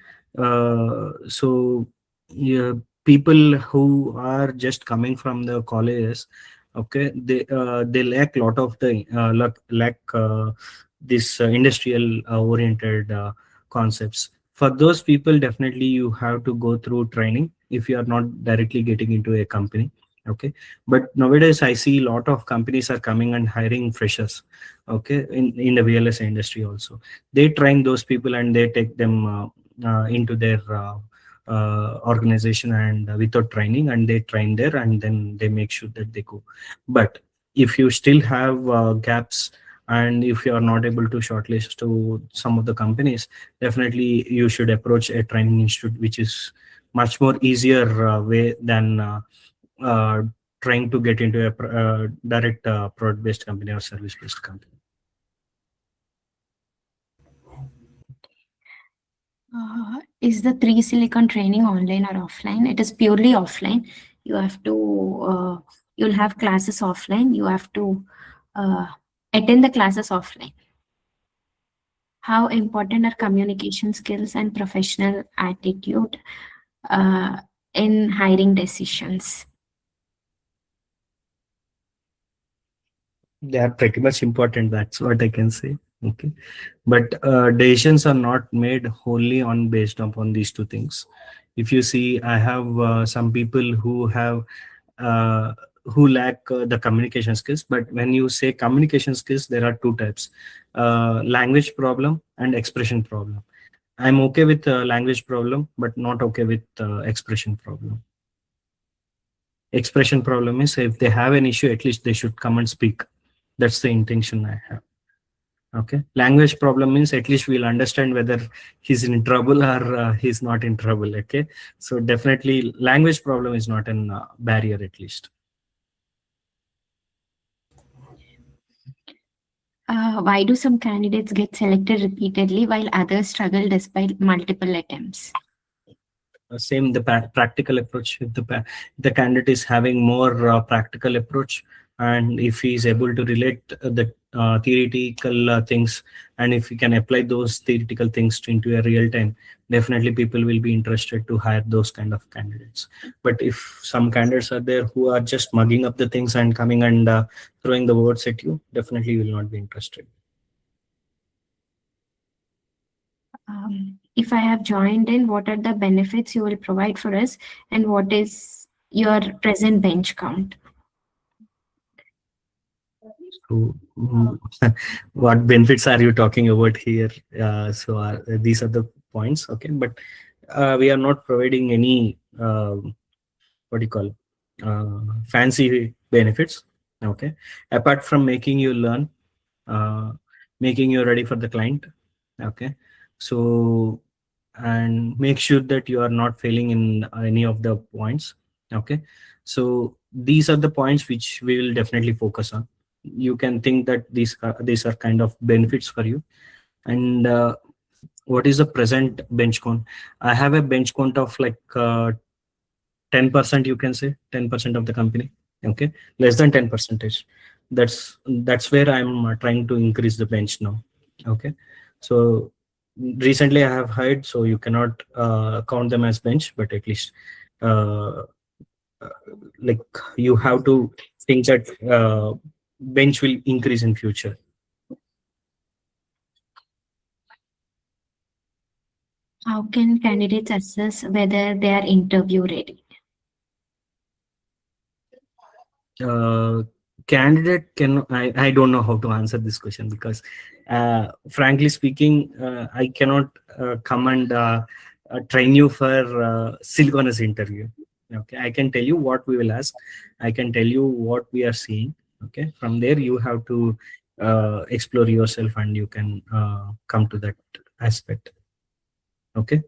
So yeah, people who are just coming from the colleges, okay, they lack lot of the lack this industrial oriented concepts. For those people, definitely you have to go through training if you are not directly getting into a company. Okay, but nowadays I see a lot of companies are coming and hiring freshers. Okay, in the VLS industry also they train those people and they take them into their organization and without training, and they train there and then they make sure that they go. But if you still have gaps and if you are not able to shortlist to some of the companies, definitely you should approach a training institute, which is much more easier way than uh, trying to get into a direct product based company or service based company. Is the 3 Silicon training online or offline? It is purely offline. You have to, you'll have classes offline. You have to attend the classes offline. How important are communication skills and professional attitude uh, in hiring decisions? They are pretty much important, that's what I can say. Okay, but decisions are not made wholly on based upon these two things. If you see, I have some people uh, who lack the communication skills, but when you say communication skills, there are two types: language problem and expression problem. I'm okay with language problem but not okay with expression problem. Expression problem is if they have an issue, at least they should come and speak. That's the intention I have. Okay, language problem means at least we'll understand whether he's in trouble or he's not in trouble. Okay, so definitely language problem is not an barrier, at least. Why do some candidates get selected repeatedly while others struggle despite multiple attempts? Same the practical approach. If the candidate is having more practical approach, and if he is able to relate the theoretical things, and if he can apply those theoretical things into a real time, definitely people will be interested to hire those kind of candidates. But if some candidates are there who are just mugging up the things and coming and throwing the words at you, definitely you will not be interested. If I have joined in, what are the benefits you will provide for us, and what is your present bench count? So, what benefits are you talking about here? These are the points. Okay, but we are not providing any what do you call fancy benefits. Okay, apart from making you learn, making you ready for the client. Okay, so and make sure that you are not failing in any of the points. Okay, so these are the points which we will definitely focus on. You can think that these are kind of benefits for you. And what is the present bench count? I have a bench count of like 10%, you can say 10% of the company. Okay, less than 10 percentage. That's where I'm trying to increase the bench now. Okay, so recently I have hired, so you cannot count them as bench, but at least uh, like you have to think that bench will increase in future. How can candidates assess whether they are interview ready? Candidate can I don't know how to answer this question, because frankly speaking, I cannot come and train you for Siliconus interview. Okay, I can tell you what we will ask. I can tell you what we are seeing. Okay, from there you have to explore yourself and you can come to that aspect. Okay.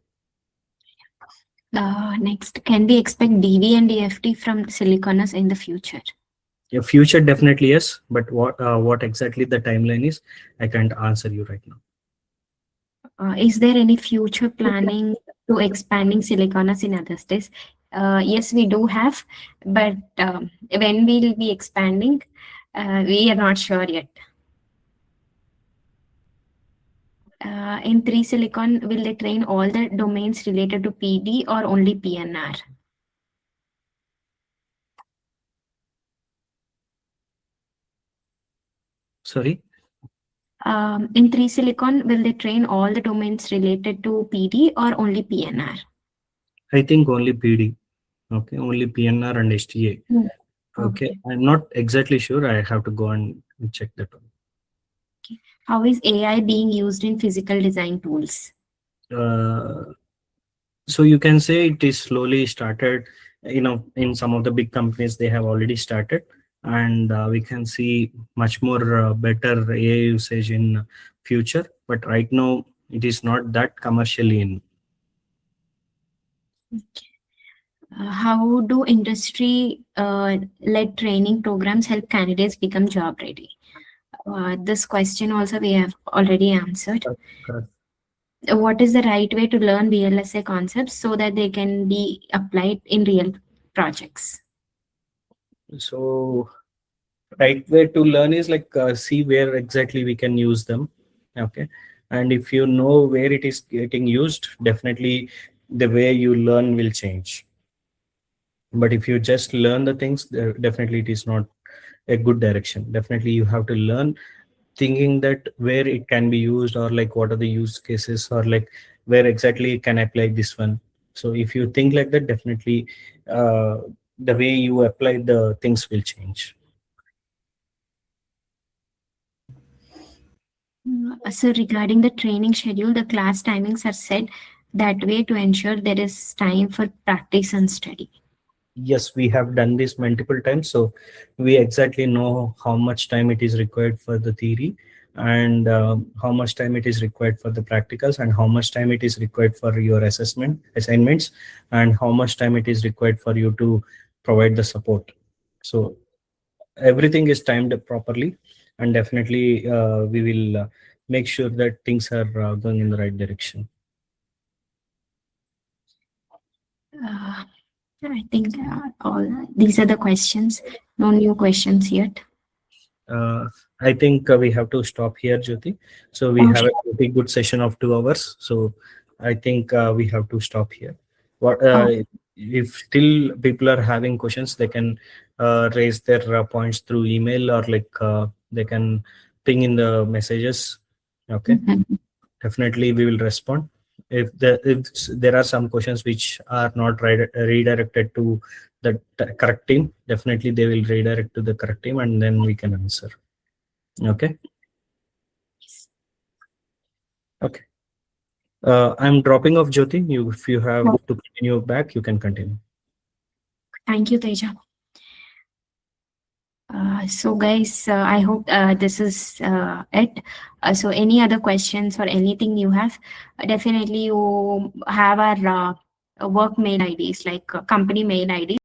Next, can we expect DV and DFT from Siliconus in the future? Your future, definitely yes, but what exactly the timeline is, I can't answer you right now. Is there any future planning to expanding Siliconus in other states? Yes, we do have, but when we'll be expanding, We are not sure yet. In 3 Silicon, will they train all the domains related to PD or only PNR? Sorry. In 3 Silicon, will they train all the domains related to PD or only PNR? I think only PD. Okay, only PNR and STA. Hmm. Okay, I'm not exactly sure. I have to go and check that one. How is AI being used in physical design tools? So you can say it is slowly started. In some of the big companies they have already started, and we can see much more better AI usage in future. But right now it is not that commercially in. How do industry-led training programs help candidates become job ready? This question also we have already answered. Correct. What is the right way to learn VLSA concepts so that they can be applied in real projects? So right way to learn is like see where exactly we can use them. Okay, and if you know where it is getting used, definitely the way you learn will change. But if you just learn the things, definitely it is not a good direction. Definitely you have to learn thinking that where it can be used, or like what are the use cases, or like where exactly can I apply this one. So if you think like that, definitely the way you apply the things will change. So regarding the training schedule, the class timings are set that way to ensure there is time for practice and study. Yes, we have done this multiple times, so we exactly know how much time it is required for the theory, and how much time it is required for the practicals, and how much time it is required for your assignments, and how much time it is required for you to provide the support. So everything is timed properly, and definitely we will make sure that things are going in the right direction. I think all these are the questions. No new questions yet. I think we have to stop here, Jyoti. So we have a pretty good session of 2 hours. So I think we have to stop here. What if still people are having questions, they can raise their points through email, or like they can ping in the messages. Okay, definitely we will respond. If there are some questions which are not redirected to the correct team, definitely they will redirect to the correct team, and then we can answer. Okay. Okay. I'm dropping off, Jyoti. If you have to continue back, you can continue. Thank you, Teja. So guys, I hope this is it. So any other questions or anything you have, definitely you have our work mail IDs, like company mail ID.